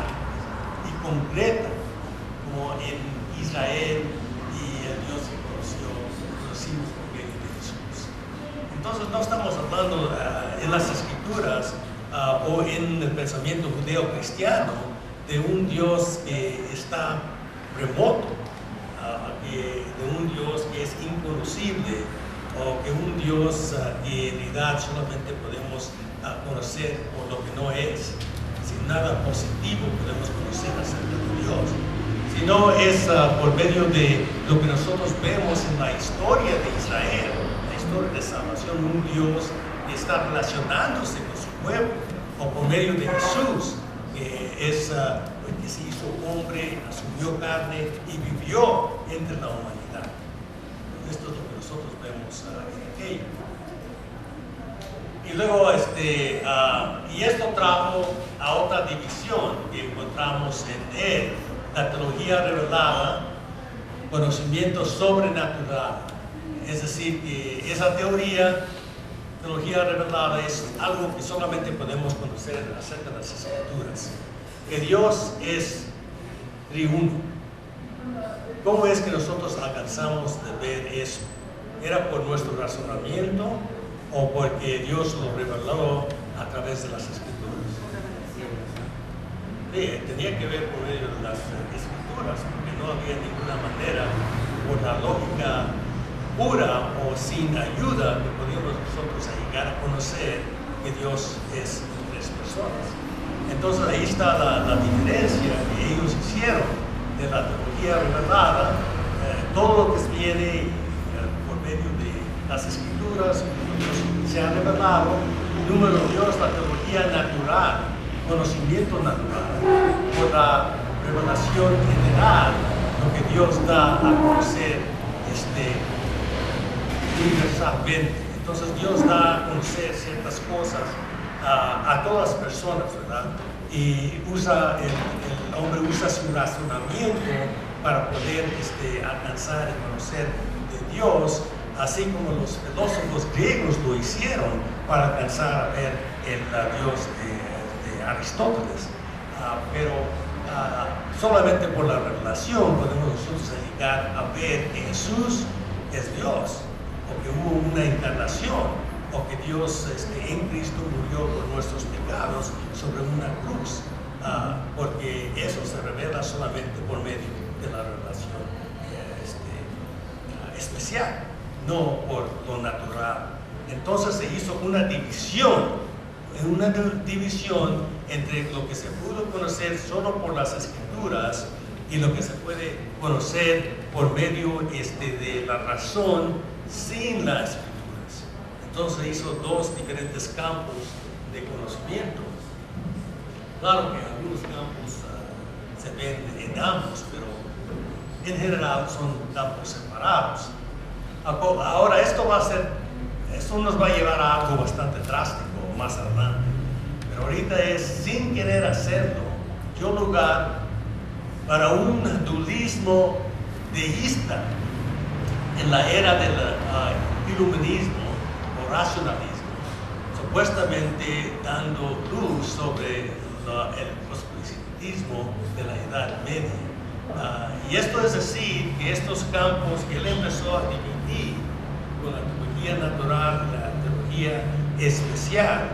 y concreta, como en Israel y el Dios que conocimos por medio de Jesús. Entonces no estamos hablando en las Escrituras o en el pensamiento judeo-cristiano de un Dios que está remoto, de un Dios que es inconocible, o que un Dios que en realidad solamente podemos conocer por lo que no es. Sin nada positivo podemos conocer acerca de Dios, sino es por medio de lo que nosotros vemos en la historia de Israel, la historia de salvación, un Dios que está relacionándose con su pueblo, o por medio de Jesús, que se hizo hombre, asumió carne y vivió entre la humanidad. nosotros vemos en aquello. Y luego, y esto trajo a otra división que encontramos en él, la teología revelada, conocimiento sobrenatural. Es decir, que esa teología revelada es algo que solamente podemos conocer acerca de las Escrituras. Que Dios es triuno. ¿Cómo es que nosotros alcanzamos de ver eso? ¿Era por nuestro razonamiento o porque Dios lo reveló a través de las Escrituras? Sí, tenía que ver por medio de las Escrituras, porque no había ninguna manera, por la lógica pura o sin ayuda, que podíamos nosotros llegar a conocer que Dios es tres personas. Entonces ahí está la diferencia que ellos hicieron de la teología revelada, todo lo que viene por medio de las Escrituras, Dios se ha revelado. Número 2, la teología natural, conocimiento natural, por la revelación general, lo que Dios da a conocer universalmente. Entonces Dios da a conocer ciertas cosas a todas las personas, ¿verdad? Y el hombre usa su razonamiento para poder alcanzar y conocer de Dios, así como los filósofos griegos lo hicieron para alcanzar a ver el Dios de Aristóteles. Pero solamente por la revelación podemos nosotros llegar a ver que Jesús es Dios, o que hubo una encarnación, o que Dios en Cristo murió por nuestros pecados sobre una cruz, porque eso se revela solamente por medio de la revelación especial, no por lo natural. Entonces se hizo una división entre lo que se pudo conocer solo por las Escrituras y lo que se puede conocer por medio de la razón sin las Escrituras. Entonces hizo dos diferentes campos de conocimiento. Claro que algunos campos se ven en ambos, pero en general son campos separados. Ahora esto nos va a llevar a algo bastante drástico más adelante, pero ahorita es, sin querer hacerlo, dio lugar para un dualismo deísta en la era del iluminismo o racionalismo, supuestamente dando luz sobre el positivismo de la Edad Media. Y esto es decir, que estos campos que él empezó a dividir con la teología natural y la teología especial,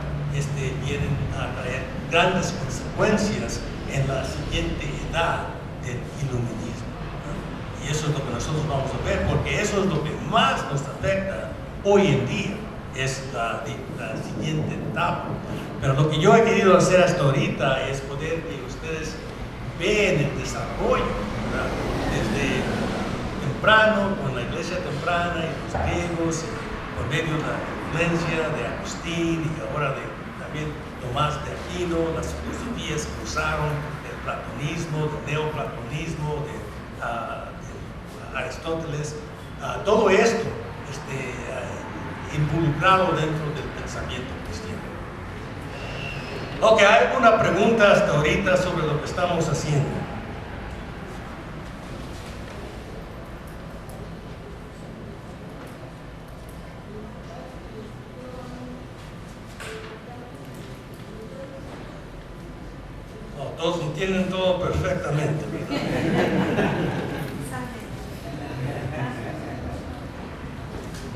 vienen a traer grandes consecuencias en la siguiente edad del iluminismo. Y eso es lo que nosotros vamos a ver, porque eso es lo que más nos afecta hoy en día, es la siguiente etapa. Pero lo que yo he querido hacer hasta ahorita es poder que ustedes vean el desarrollo, ¿verdad? Desde temprano, con la iglesia temprana y los griegos, por medio de la influencia de Agustín y ahora también Tomás de Aquino, las filosofías que usaron del platonismo, del neoplatonismo, de Aristóteles, todo esto involucrado dentro del pensamiento cristiano. Ok, ¿hay alguna pregunta hasta ahorita sobre lo que estamos haciendo? Todos entienden todo perfectamente, ¿verdad?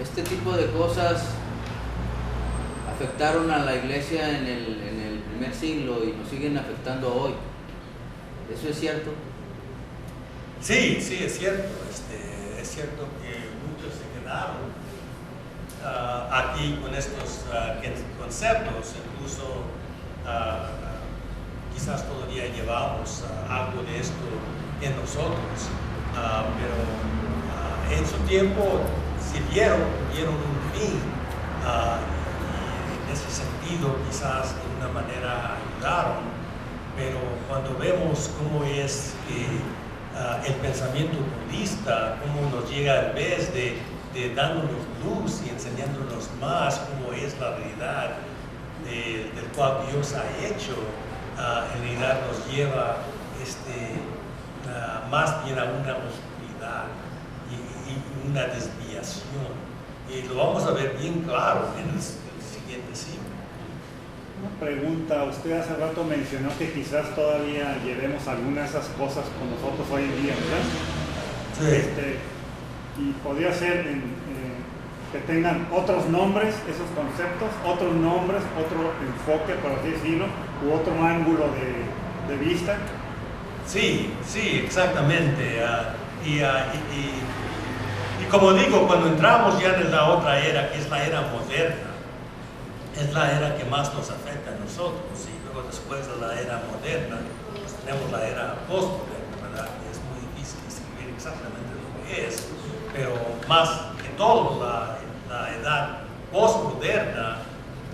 Este tipo de cosas afectaron a la iglesia en el primer siglo y nos siguen afectando hoy. ¿Eso es cierto? Sí, es cierto. Es cierto que muchos se quedaron aquí con estos conceptos, incluso quizás todavía llevamos algo de esto en nosotros, pero en su tiempo vieron un fin, y en ese sentido quizás de una manera ayudaron, pero cuando vemos cómo es que el pensamiento budista, cómo nos llega en vez de de dándonos luz y enseñándonos más cómo es la realidad del cual Dios ha hecho, en realidad nos lleva más bien a una oscuridad y una desviación. Y lo vamos a ver bien claro en el siguiente siglo. Una pregunta, usted hace rato mencionó que quizás todavía llevemos algunas de esas cosas con nosotros hoy en día, ¿verdad? Sí. Y podría ser que tengan otros nombres, esos conceptos, otros nombres, otro enfoque, por así decirlo, u otro ángulo de vista. Sí, exactamente. Y como digo, cuando entramos ya en la otra era, que es la era moderna, es la era que más nos afecta a nosotros. Y luego después de la era moderna, pues tenemos la era postmoderna, ¿verdad? Es muy difícil describir exactamente lo que es, pero más que todo la edad postmoderna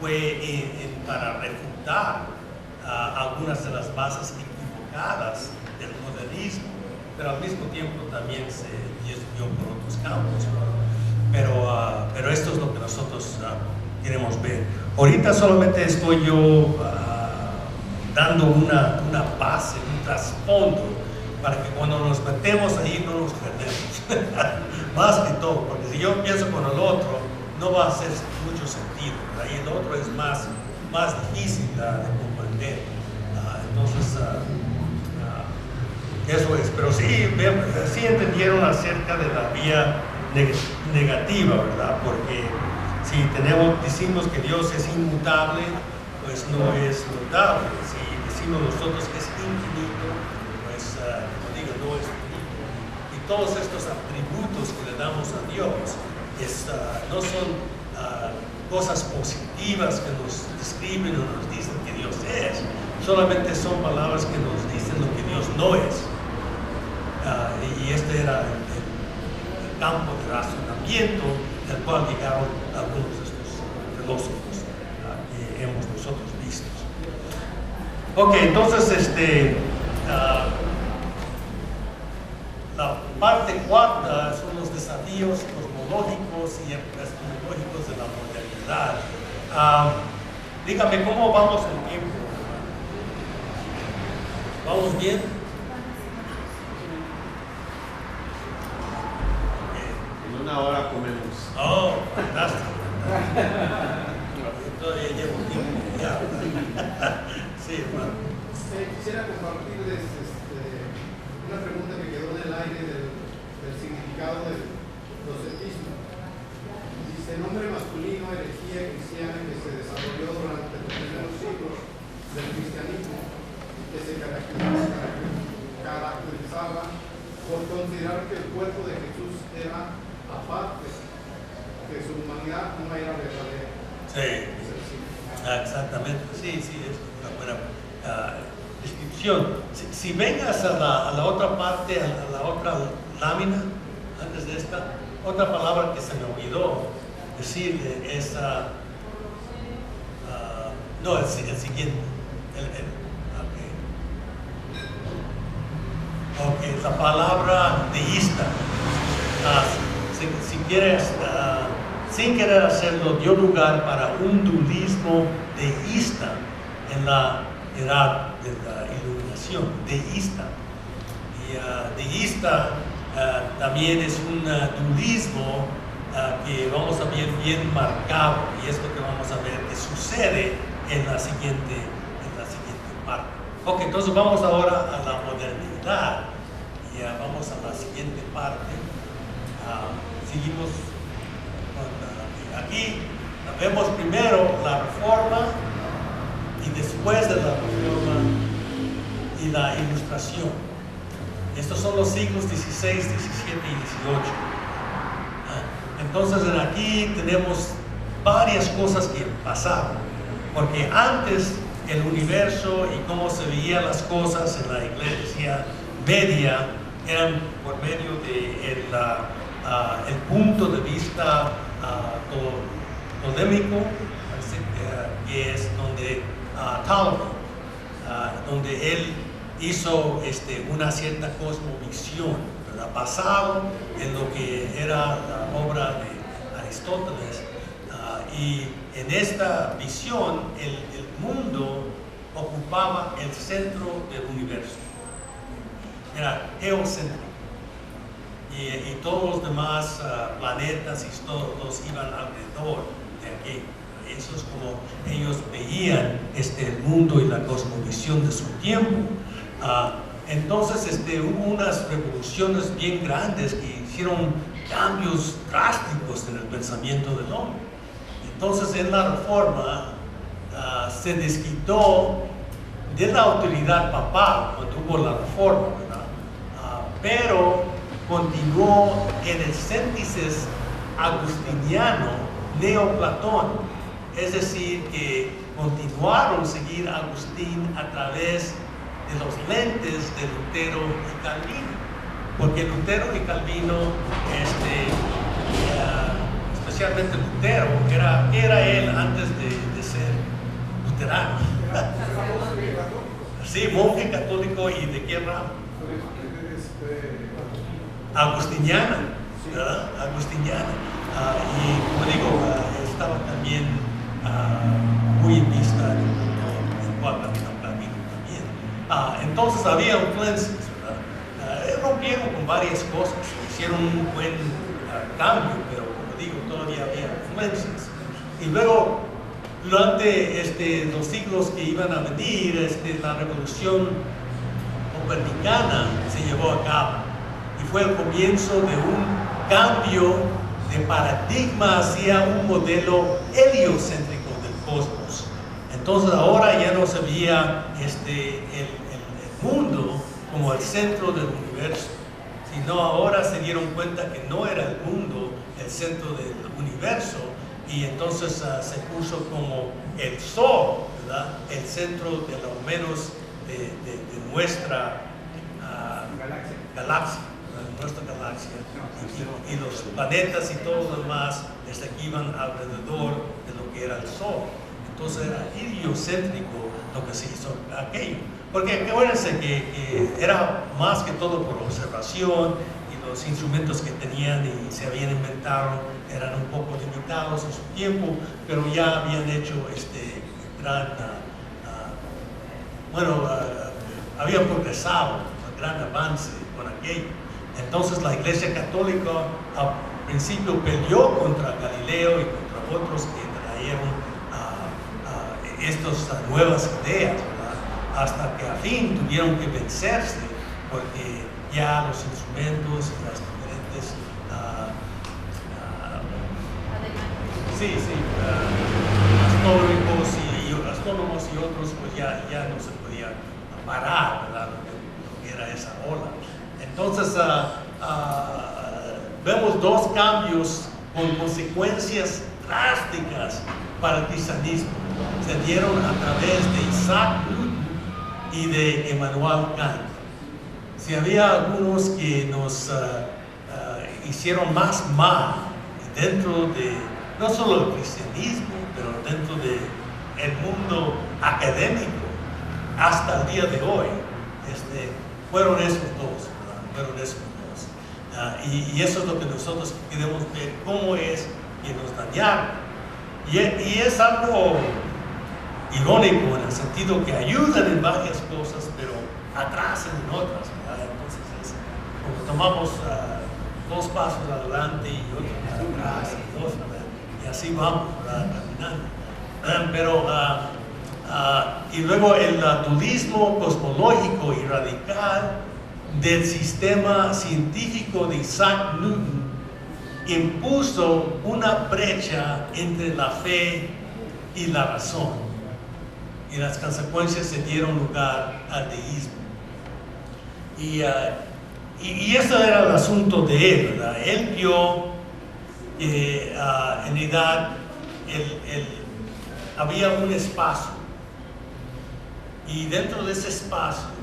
fue para refutar algunas de las bases equivocadas del modernismo, pero al mismo tiempo también se desvió por otros campos. Pero esto es lo que nosotros queremos ver. Ahorita solamente estoy yo dando una base, un trasfondo, para que cuando nos metemos ahí no nos perdemos. Más que todo, porque si yo empiezo con el otro, no va a hacer mucho sentido, ¿verdad? Y el otro es más difícil de comprender. Entonces, eso es. Pero sí entendieron acerca de la vía negativa, ¿verdad? Porque si decimos que Dios es inmutable, pues no es mutable. Si decimos nosotros que es infinito, pues como digo, no es finito. Y todos estos atributos que le damos a Dios no son cosas positivas que nos describen o nos dicen que Dios es, solamente son palabras que nos dicen lo que Dios no es. Y este era el campo de razonamiento del cual llegaron algunos de estos filósofos que hemos nosotros visto. Ok, entonces la parte cuarta son los desafíos cosmológicos y epistemológicos de la modernidad. Dígame, ¿cómo vamos en tiempo? ¿Vamos bien? En una hora comemos. Oh, fantástico. Todavía llevo tiempo. Ya. Sí, hermano. Quisiera compartirles una pregunta que quedó en el aire del significado del docetismo. Dice: nombre masculino, herejía cristiana que se desarrolló durante los primeros siglos del cristianismo, que se caracterizaba por considerar que el cuerpo de Jesús era aparte, que su humanidad no era verdadera. Sí, exactamente. Sí, es una buena descripción. Si vengas a la otra parte, a la otra lámina, antes de esta, otra palabra que se me olvidó decir es no, el siguiente. Ok, la palabra deísta. Si quieres, sin querer hacerlo, dio lugar para un dualismo deísta en la edad de la iluminación, deísta. Y deísta también es un dualismo que vamos a ver bien marcado, y es lo que vamos a ver que sucede en la siguiente parte. Ok, entonces vamos ahora a la modernidad y vamos a la siguiente parte. Seguimos aquí. Vemos primero la reforma y después de la reforma y la ilustración. Estos son los siglos XVI, XVII y XVIII. Entonces aquí tenemos varias cosas que pasaron, porque antes el universo y cómo se veían las cosas en la iglesia media eran por medio de el punto de vista tolémico, que es donde Ptolemy, donde él hizo una cierta cosmovisión, ¿verdad? Basado en lo que era la obra de Aristóteles. Y en esta visión el mundo ocupaba el centro del universo. Era geocéntrico. Y todos los demás planetas y todos iban alrededor de aquí. Eso es como ellos veían el mundo y la cosmovisión de su tiempo. Entonces hubo unas revoluciones bien grandes que hicieron cambios drásticos en el pensamiento del hombre. Entonces en la Reforma se desquitó de la autoridad papal cuando hubo la Reforma, ¿verdad? Pero continuó en el síntesis agustiniano neoplatón. Es decir, que continuaron a seguir a Agustín a través de los lentes de Lutero y Calvino. Porque Lutero y Calvino, especialmente Lutero, ¿qué era él antes de ser luterano? Sí, monje católico. ¿Y de qué rama? Agustiniana, ¿verdad? Agustiniana. Y como digo, estaba también muy en vista en cuanto a Calvino también. Entonces había influencias, ¿verdad? Rompieron con varias cosas, hicieron un buen cambio, pero como digo, todavía había influencias. Y luego, durante los siglos que iban a venir, la revolución copernicana se llevó a cabo y fue el comienzo de un cambio de paradigma hacia un modelo heliocéntrico del cosmos. Entonces ahora ya no se veía el mundo como el centro del universo, sino ahora se dieron cuenta que no era el mundo el centro del universo, y entonces se puso como el Sol, ¿verdad? El centro de lo menos de nuestra galaxia. Nuestra galaxia, y los planetas y todo lo demás que iban alrededor de lo que era el Sol. Entonces era heliocéntrico lo que se hizo aquello. Porque acuérdense que era más que todo por observación, y los instrumentos que tenían y se habían inventado eran un poco limitados en su tiempo, pero ya habían hecho gran, habían progresado, un gran avance con aquello. Entonces la Iglesia Católica al principio peleó contra Galileo y contra otros que trajeron estas nuevas ideas, ¿verdad? Hasta que a fin tuvieron que vencerse, porque ya los instrumentos y las diferentes astrónomos y otros, pues ya no se podía parar, ¿verdad? Lo que era esa ola. Entonces vemos dos cambios con consecuencias drásticas para el cristianismo. Se dieron a través de Isaac Newton y de Emmanuel Kant. Si había algunos que nos hicieron más mal dentro de no solo el cristianismo, pero dentro del mundo académico hasta el día de hoy, fueron esos dos. Y eso es lo que nosotros queremos ver, cómo es que nos dañaron. Y es algo irónico en el sentido que ayudan en varias cosas, pero atrasan en otras, ¿verdad? Entonces como tomamos dos pasos adelante y otro para atrás, y así vamos, ¿verdad? Caminando. Pero y luego el dualismo cosmológico y radical del sistema científico de Isaac Newton impuso una brecha entre la fe y la razón, y las consecuencias se dieron lugar al deísmo. Y eso era el asunto de él, ¿verdad? Él vio que en realidad había un espacio, y dentro de ese espacio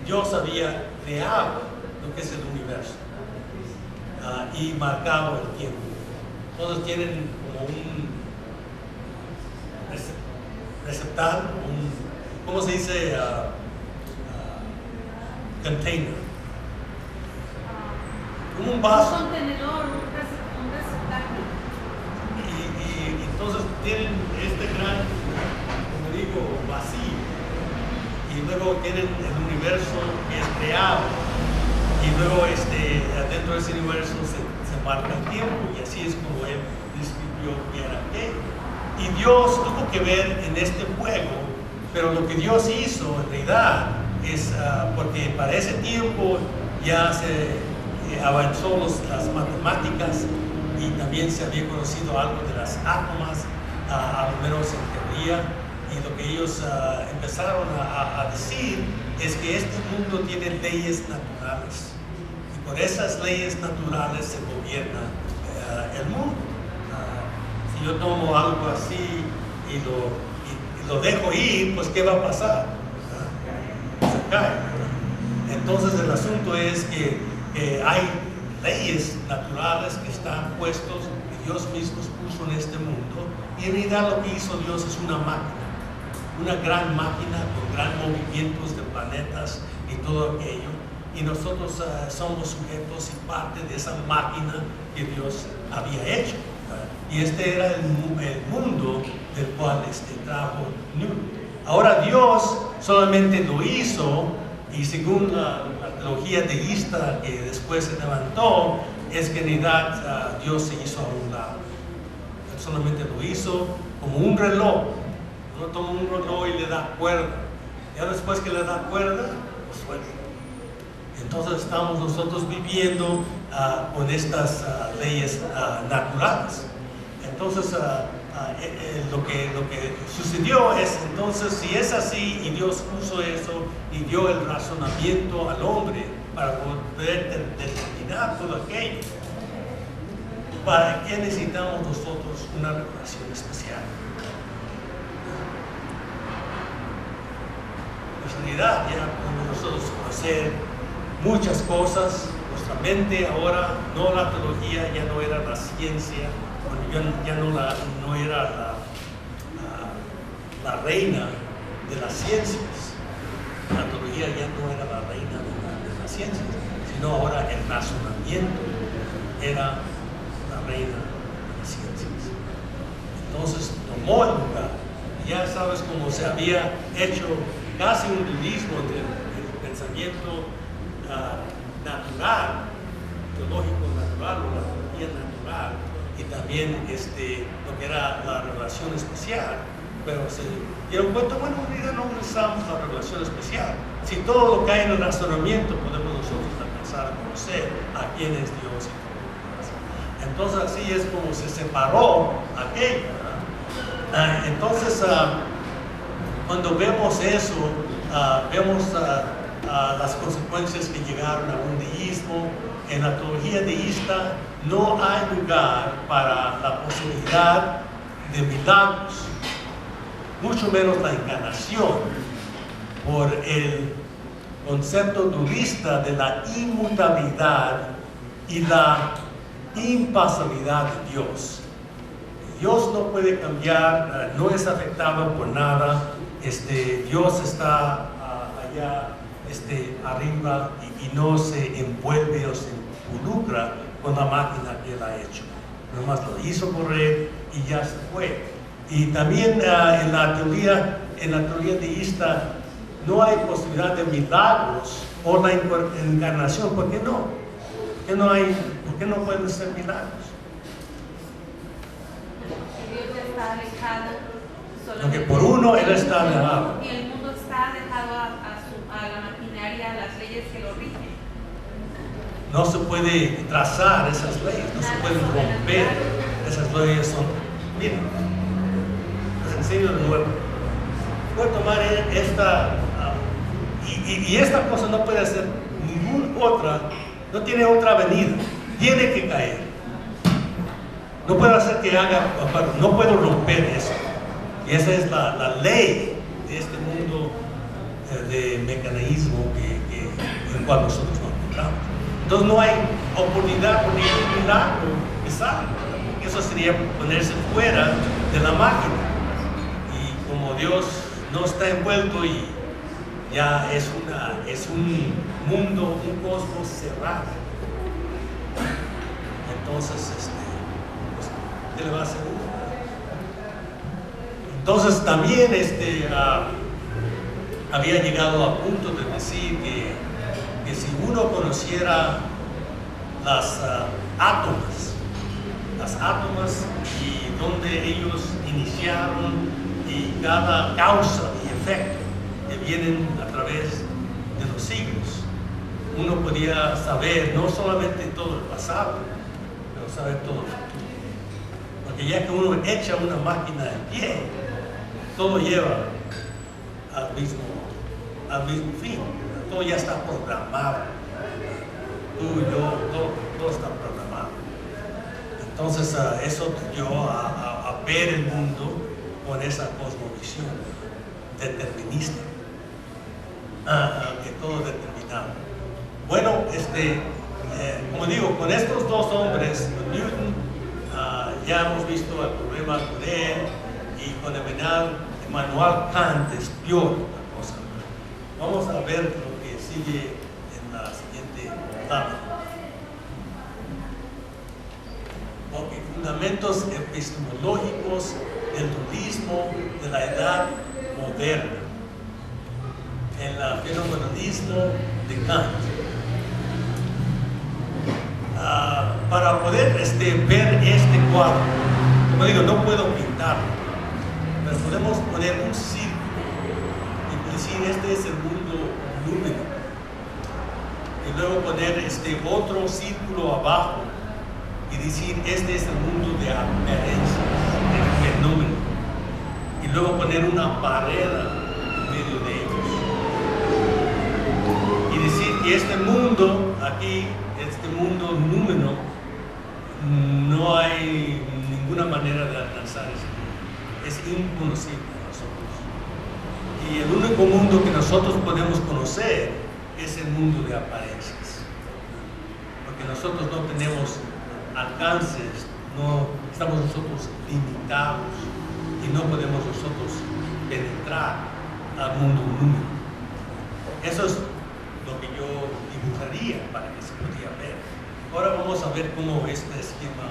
Dios había creado lo que es el universo y marcado el tiempo. Todos tienen como un receptáculo, ¿cómo se dice? Container. como un vaso. Un contenedor, un receptáculo. Y entonces tienen este gran, como digo, vacío. Y luego tienen el universo que es creado. Y luego dentro de ese universo se marca el tiempo. Y así es como él describió que era aquello. Y Dios tuvo que ver en este juego, pero lo que Dios hizo en realidad es, porque para ese tiempo ya se avanzó las matemáticas y también se había conocido algo de las átomas, al menos en teoría, y lo que ellos empezaron a decir es que este mundo tiene leyes naturales, y por esas leyes naturales se gobierna el mundo. Si yo tomo algo así y lo dejo ir, pues ¿qué va a pasar? Se cae. Entonces el asunto es que hay leyes naturales que están puestos, que Dios mismo puso en este mundo, y en realidad lo que hizo Dios es una máquina, una gran máquina con gran movimientos de planetas y todo aquello, y nosotros somos sujetos y parte de esa máquina que Dios había hecho. Y este era el mundo del cual trajo Newton. Ahora Dios solamente lo hizo, y según la teología deísta que después se levantó, es que en realidad Dios se hizo a un lado. Él solamente lo hizo como un reloj. Uno toma un reloj y le da cuerda. Ya después que le da cuerda, pues suelta. Entonces estamos nosotros viviendo con estas leyes naturales. Entonces lo que sucedió es, entonces, si es así y Dios puso eso y dio el razonamiento al hombre para poder determinar todo aquello, ¿para qué necesitamos nosotros una revelación especial? En realidad ya podemos nosotros conocer muchas cosas. Nuestra mente ahora, no la teología, ya no era la ciencia, ya no era la reina de las ciencias. La teología ya no era la reina de las ciencias, sino ahora el razonamiento era la reina de las ciencias. Entonces tomó el lugar. Ya sabes cómo se había hecho casi un dualismo entre el pensamiento natural, teológico natural o la teología natural, y también lo que era la revelación especial. Pero se dieron cuenta, bueno, en realidad no necesitamos la revelación especial. Si todo lo que hay en el razonamiento podemos nosotros alcanzar a conocer a quién es Dios y todo lo demás. Entonces así es como se separó aquello, ¿verdad? Entonces cuando vemos eso, vemos las consecuencias que llegaron a un deísmo. En la teología deísta no hay lugar para la posibilidad de milagros, mucho menos la encarnación, por el concepto dualista de la inmutabilidad y la impasibilidad de Dios. Dios no puede cambiar, no es afectado por nada. Dios está allá arriba y no se envuelve o se involucra con la máquina que él ha hecho. Nomás lo hizo correr y ya se fue. Y también en la teoría deísta no hay posibilidad de milagros o la encarnación. ¿Por qué no? ¿Por qué no pueden ser milagros? Dios ya está alejado. Porque por uno él está alejado. Y el mundo está dejado a la maquinaria, a las leyes que lo rigen. No se puede trazar esas leyes, no se pueden romper. Esas leyes son, miren, les enseño de nuevo. Voy a tomar esta, y esta cosa no puede hacer ninguna otra, no tiene otra venida, tiene que caer. No puedo hacer que haga, no puedo romper eso. Y esa es la ley de este mundo de mecanismo en el cual nosotros nos encontramos. Entonces no hay oportunidad por ningún milagro que salga. Eso sería ponerse fuera de la máquina. Y como Dios no está envuelto y ya es un mundo, un cosmos cerrado. Entonces, pues, ¿qué le va a hacer uno? Entonces también había llegado a punto de decir que si uno conociera las átomas y donde ellos iniciaron y cada causa y efecto que vienen a través de los siglos, uno podía saber no solamente todo el pasado, pero saber todo el futuro. Porque ya que uno echa una máquina en pie, todo lleva al mismo fin. Todo ya está programado. Tú y yo, todo está programado. Entonces eso dio a ver el mundo con esa cosmovisión determinista, que todo determinado. Bueno, como digo, con estos dos hombres, con Newton, ya hemos visto el problema con él, y con Immanuel Kant es peor la cosa. Vamos a ver lo que sigue en la siguiente tabla. Okay, fundamentos epistemológicos del dualismo de la edad moderna. El fenomenalismo de Kant. Para poder ver este cuadro, como digo, no puedo pintarlo, pero podemos poner un círculo y decir este es el mundo número, y luego poner otro círculo abajo y decir este es el mundo de apariencias, el fenómeno, y luego poner una barrera en medio de ellos y decir que este mundo aquí, este mundo número, no hay ninguna manera de alcanzar ese mundo, es inconocible para nosotros, y el único mundo que nosotros podemos conocer es el mundo de apariencias, porque nosotros no tenemos alcances, no estamos nosotros limitados y no podemos nosotros penetrar al mundo número. Eso es lo que yo dibujaría para que se pudiera ver. Ahora vamos a ver cómo este esquema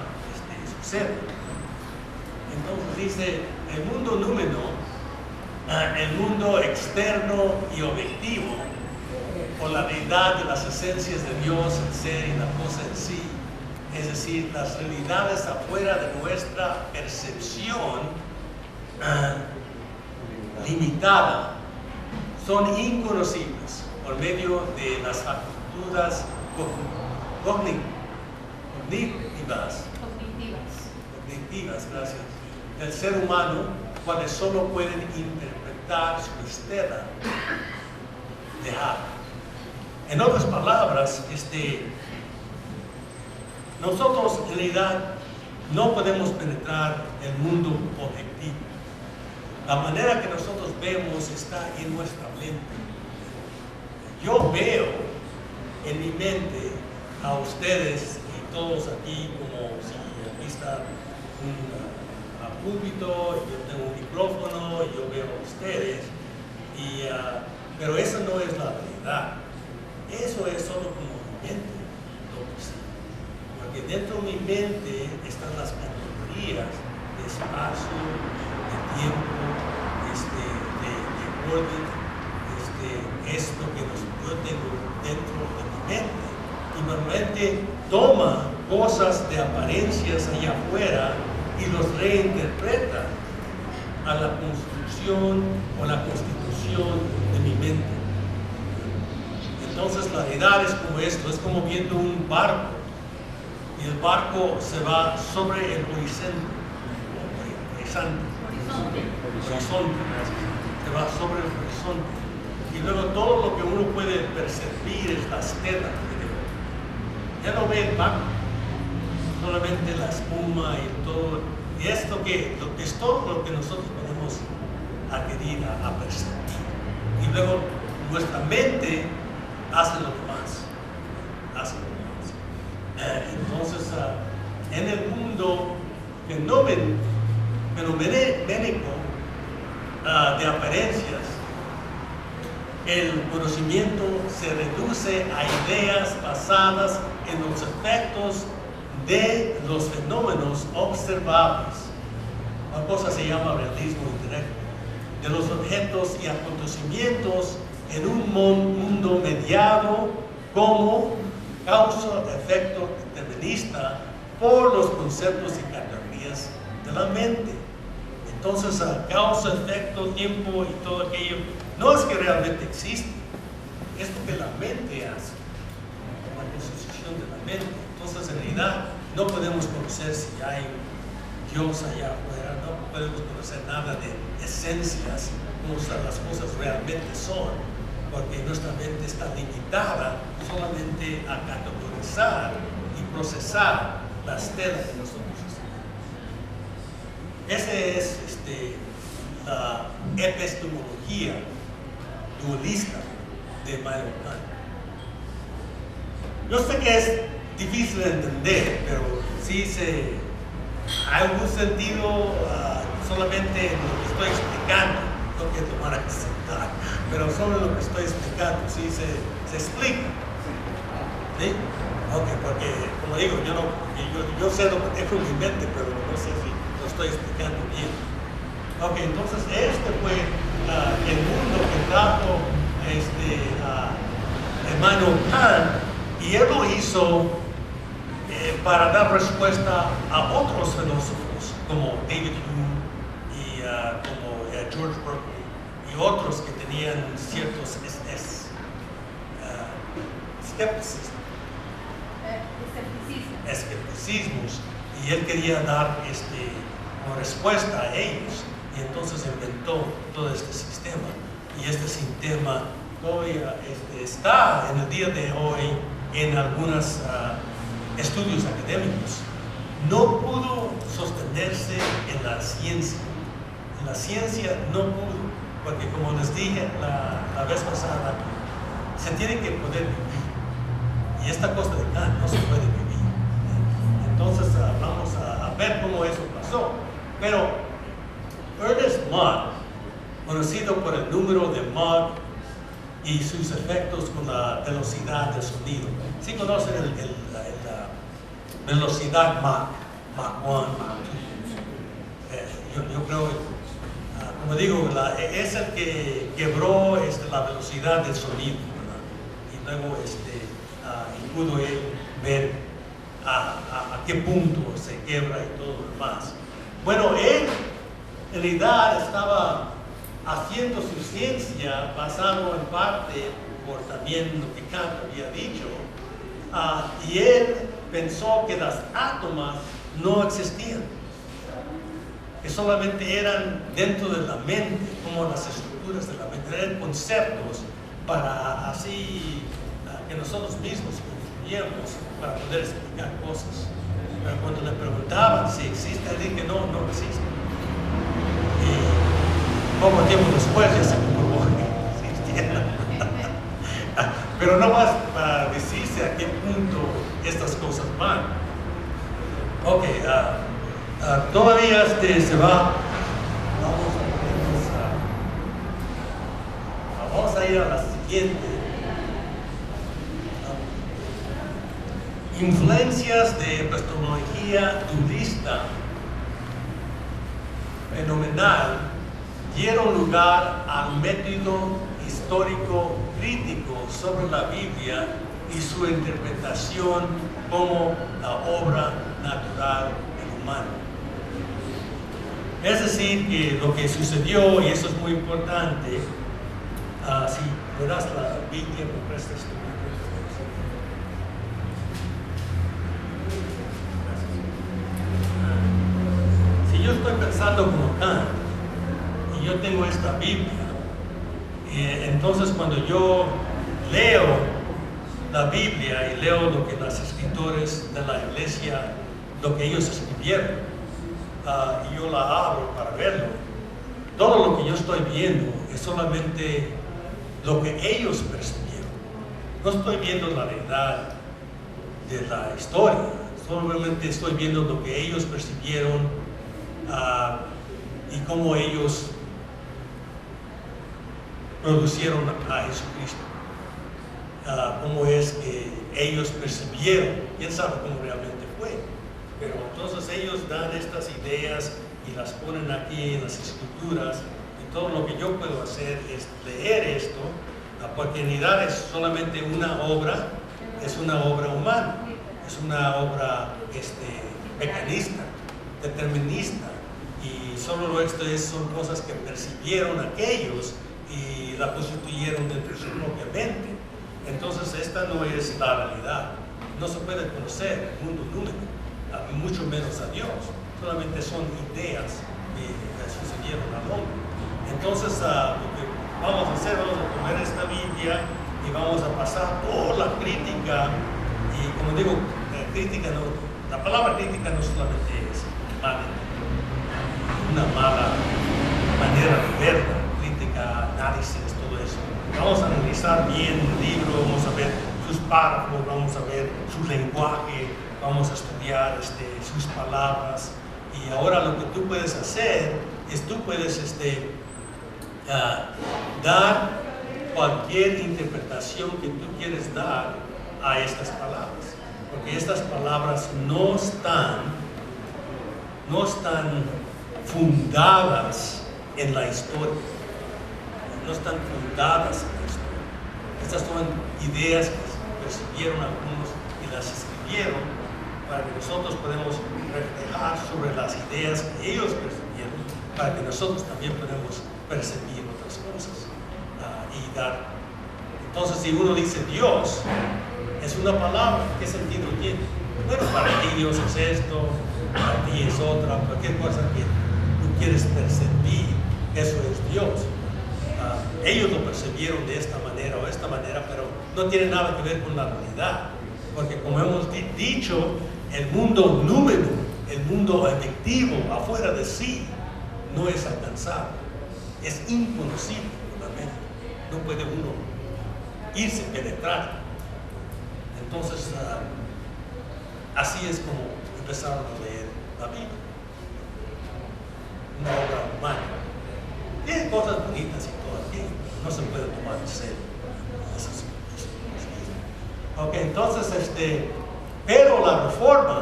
sucede. Entonces dice, el mundo número, el mundo externo y objetivo, o la realidad de las esencias de Dios, el ser y la cosa en sí, es decir, las realidades afuera de nuestra percepción limitada, son inconocibles por medio de las facultades cognitivas, gracias, del ser humano, cuales solo pueden interpretar su estela dejada. En otras palabras, nosotros en realidad no podemos penetrar el mundo objetivo. La manera que nosotros vemos está en nuestra mente. Yo veo en mi mente a ustedes y todos aquí como si aquí está un púlpito, yo tengo un micrófono, yo veo a ustedes, pero eso no es la realidad. Eso es solo como mi mente lo percibe. Porque dentro de mi mente están las categorías de espacio, de tiempo, de orden, es lo que yo tengo dentro de mi mente. Y normalmente toma cosas de apariencias allá afuera y los reinterpreta a la construcción o la constitución de mi mente. Entonces la realidad es como esto, es como viendo un barco y el barco se va sobre el horizonte, se va sobre el horizonte y luego todo lo que uno puede percibir es la estela que ve. Ya no ve el barco, solamente la espuma y todo, y esto que es todo lo que nosotros podemos adquirir a percibir. Y luego nuestra mente hace lo demás. Entonces, en el mundo fenoménico de apariencias, el conocimiento se reduce a ideas basadas en los efectos de los fenómenos observables. Una cosa se llama realismo indirecto, de los objetos y acontecimientos en un mundo mediado como causa-efecto determinista por los conceptos y categorías de la mente. Entonces, causa, efecto, tiempo y todo aquello no es que realmente existe, es lo que la mente hace, la constitución de la mente. Entonces, en realidad, no podemos conocer si hay Dios allá afuera, no podemos conocer nada de esencias, cómo las cosas realmente son, porque nuestra mente está limitada solamente a categorizar y procesar las telas que nosotros hacemos. Esa es la epistemología dualista de Immanuel Kant. Yo sé que es difícil de entender, pero sí hay algún sentido solamente en lo que estoy explicando. Tengo que tomar a sentar, pero solo lo que estoy explicando, sí se explica. ¿Sí? Ok, porque como digo, yo sé lo que tengo en mi mente, pero no sé si lo estoy explicando bien. Ok, entonces fue el mundo que trajo Immanuel Kant, y él lo hizo para dar respuesta a otros filósofos como David Hume y como George Berkeley y otros que tenían ciertos escepticismos, y él quería dar como respuesta a ellos, y entonces inventó todo este sistema, y este sistema todavía está en el día de hoy en algunos estudios académicos. No pudo sostenerse en la ciencia. En la ciencia no pudo, porque como les dije la vez pasada, se tiene que poder vivir. Y esta cosa de Kant no se puede vivir. Entonces vamos a ver cómo eso pasó. Pero Ernest Mach, conocido por el número de Mach y sus efectos con la velocidad del sonido. ¿Sí conocen la velocidad Mach 1, Mach 2? Yo creo, como digo, es el que quebró la velocidad del sonido, ¿verdad? Y luego pudo él ver a qué punto se quiebra y todo lo demás. Bueno, él en realidad estaba haciendo su ciencia basado en parte por también lo que Kant había dicho, y él pensó que las átomos no existían, que solamente eran dentro de la mente, como las estructuras de la mente, eran conceptos para así que nosotros mismos construyamos para poder explicar cosas. Pero cuando le preguntaban si existe, él dijo que no existe. Y poco tiempo después ya se comprobó que existía. Pero no más para decirse a qué punto estas cosas van. Ok, todavía se va. Vamos a ir a la siguiente. Influencias de epistemología dualista fenomenal dieron lugar al método histórico crítico sobre la Biblia y su interpretación como la obra natural del humano. Es decir, que lo que sucedió, y eso es muy importante, si me das la Biblia, me prestas tu Biblia. Si yo estoy pensando como Kant, y yo tengo esta Biblia, entonces cuando yo leo la Biblia y leo lo que los escritores de la iglesia, lo que ellos escribieron, y yo la abro para verlo, todo lo que yo estoy viendo es solamente lo que ellos percibieron. No estoy viendo la realidad de la historia, solamente estoy viendo lo que ellos percibieron y cómo ellos producieron a Jesucristo. Cómo es que ellos percibieron, quién sabe cómo realmente fue. Entonces ellos dan estas ideas y las ponen aquí en las escrituras, y todo lo que yo puedo hacer es leer esto, porque en realidad es solamente una obra, es una obra humana, es una obra mecanista, determinista, y solo esto son cosas que percibieron aquellos y la constituyeron dentro de su propia mente. Entonces esta no es la realidad, no se puede conocer el mundo número, mucho menos a Dios, solamente son ideas que sucedieron al hombre. Entonces lo que vamos a hacer, vamos a tomar esta Biblia y vamos a pasar por la crítica, y como digo, crítica no, la palabra crítica no solamente es una mala manera de verla, crítica, análisis, todo eso. Vamos a analizar bien el libro, vamos a ver sus párrafos, vamos a ver su lenguaje, vamos a estudiar sus palabras. Y ahora lo que tú puedes hacer es tú puedes dar cualquier interpretación que tú quieres dar a estas palabras, porque estas palabras no están fundadas en la historia, no están fundadas en la historia. Estas son ideas que percibieron algunos y las escribieron para que nosotros podamos reflejar sobre las ideas que ellos percibieron, para que nosotros también podamos percibir otras cosas y dar. Entonces, si uno dice Dios es una palabra, ¿qué sentido tiene? Bueno, para ti Dios es esto, para ti es otra, cualquier cosa que tú quieres percibir, eso es Dios. Ellos lo percibieron de esta manera o esta manera, pero no tiene nada que ver con la realidad, porque como hemos dicho, el mundo número, el mundo efectivo afuera de sí, no es alcanzable, es inconocible por la mente, no puede uno irse penetrar. Entonces, así es como empezaron a leer la Biblia, una obra humana. Tiene cosas bonitas y todo aquí, no se puede tomar en serio. Ok, entonces, pero la Reforma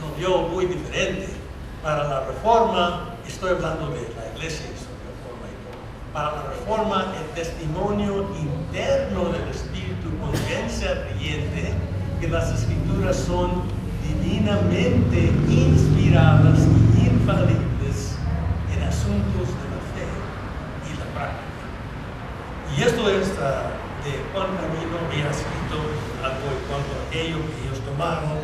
lo vio muy diferente. Para la Reforma, estoy hablando de la Iglesia y su Reforma y todo. Para la Reforma, el testimonio interno del Espíritu convence al creyente que las Escrituras son divinamente inspiradas y infalibles en asuntos de la fe y la práctica. Y esto es de Juan Camilo, había escrito algo en cuanto a aquello que ellos tomaron,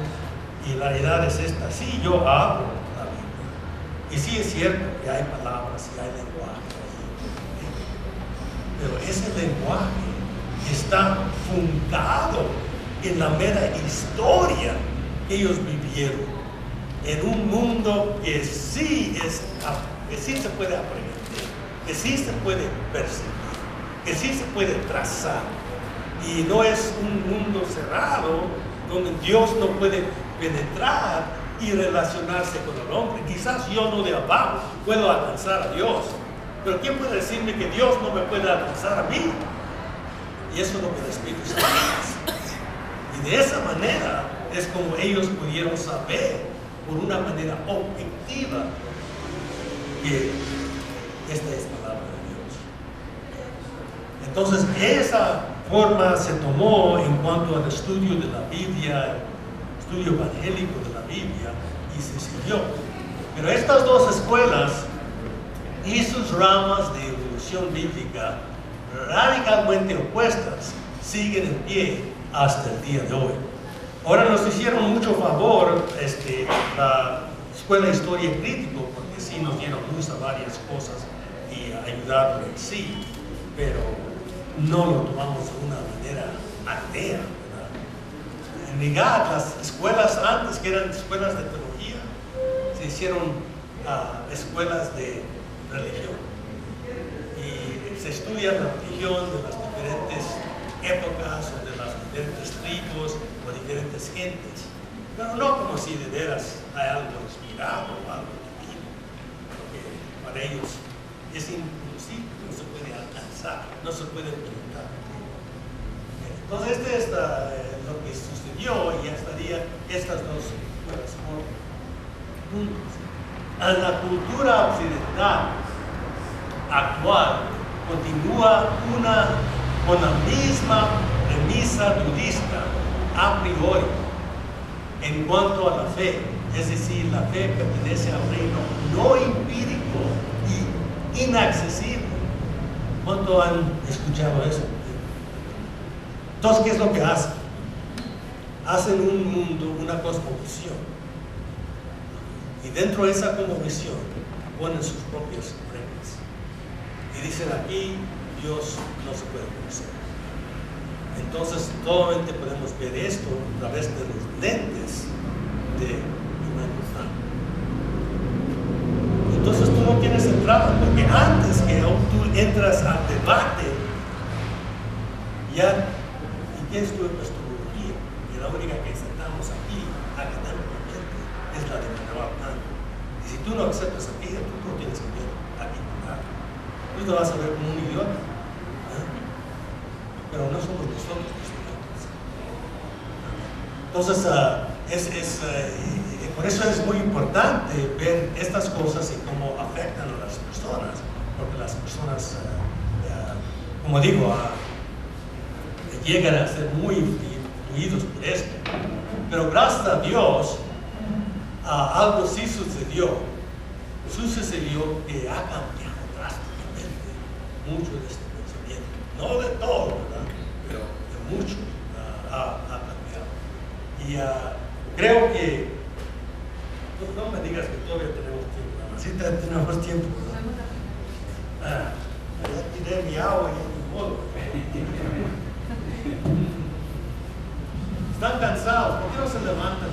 y la realidad es esta: sí, yo hablo la Biblia, y sí es cierto que hay palabras y hay lenguaje, pero ese lenguaje está fundado en la mera historia que ellos vivieron, en un mundo que sí se puede aprender, que sí se puede percibir, que sí se puede trazar, y no es un mundo cerrado donde Dios no puede penetrar y relacionarse con el hombre. Quizás yo no de abajo puedo alcanzar a Dios, pero ¿quién puede decirme que Dios no me puede alcanzar a mí? Y eso es lo que el Espíritu Santo hace. Y de esa manera es como ellos pudieron saber por una manera objetiva que esta es palabra de Dios. Entonces esa forma se tomó en cuanto al estudio de la Biblia, estudio evangélico de la Biblia, y se siguió. Pero estas dos escuelas y sus ramas de evolución bíblica radicalmente opuestas siguen en pie hasta el día de hoy. Ahora nos hicieron mucho favor la Escuela de Historia Crítico, porque sí nos dieron luz a varias cosas y ayudaron en sí, pero no lo tomamos de una manera atea, ¿verdad? En realidad, las escuelas antes, que eran escuelas de teología, se hicieron escuelas de religión, y se estudia la religión de las diferentes épocas o de las diferentes tribus o diferentes gentes, pero no como si de veras hay algo inspirado o algo divino, porque para ellos es imposible, no se puede alcanzar, no se puede preguntar. Entonces este es lo que sucedió, y ya estaría estas dos escuelas. puntos. En la cultura occidental actual continúa con la misma premisa budista a priori en cuanto a la fe. Es decir, la fe pertenece al reino no empírico y inaccesible. ¿Cuánto han escuchado eso? Entonces, ¿qué es lo que hacen? Hacen un mundo, una cosmovisión. Y dentro de esa cosmovisión ponen sus propias reglas. Y dicen, aquí Dios no se puede conocer. Entonces, solamente podemos ver esto a través de los lentes de Emmanuel. Entonces tú no tienes entrada, porque antes que tú entras al debate, ya, ¿y qué es tu epistemología? Y la única que aceptamos aquí, académicamente, es la de Manuel Kant. Y si tú no aceptas aquella, tú no tienes que ver aquí. Tú te vas a ver como un idiota. Pero no somos nosotros los idiotas. Entonces, por eso es muy importante ver estas cosas y cómo afectan a las personas, porque las personas, como digo, llegan a ser muy influidos por esto. Pero gracias a Dios, algo sí sucedió. Sucedió que ha cambiado drásticamente mucho de este pensamiento. No de todo, ¿verdad? Pero de mucho ha cambiado. Y creo que, no me digas que todavía tenemos tiempo, nada más. Sí tenemos tiempo, ¿verdad? Ya tiré mi agua y mi modo. Están cansados, ¿por qué no se levantan?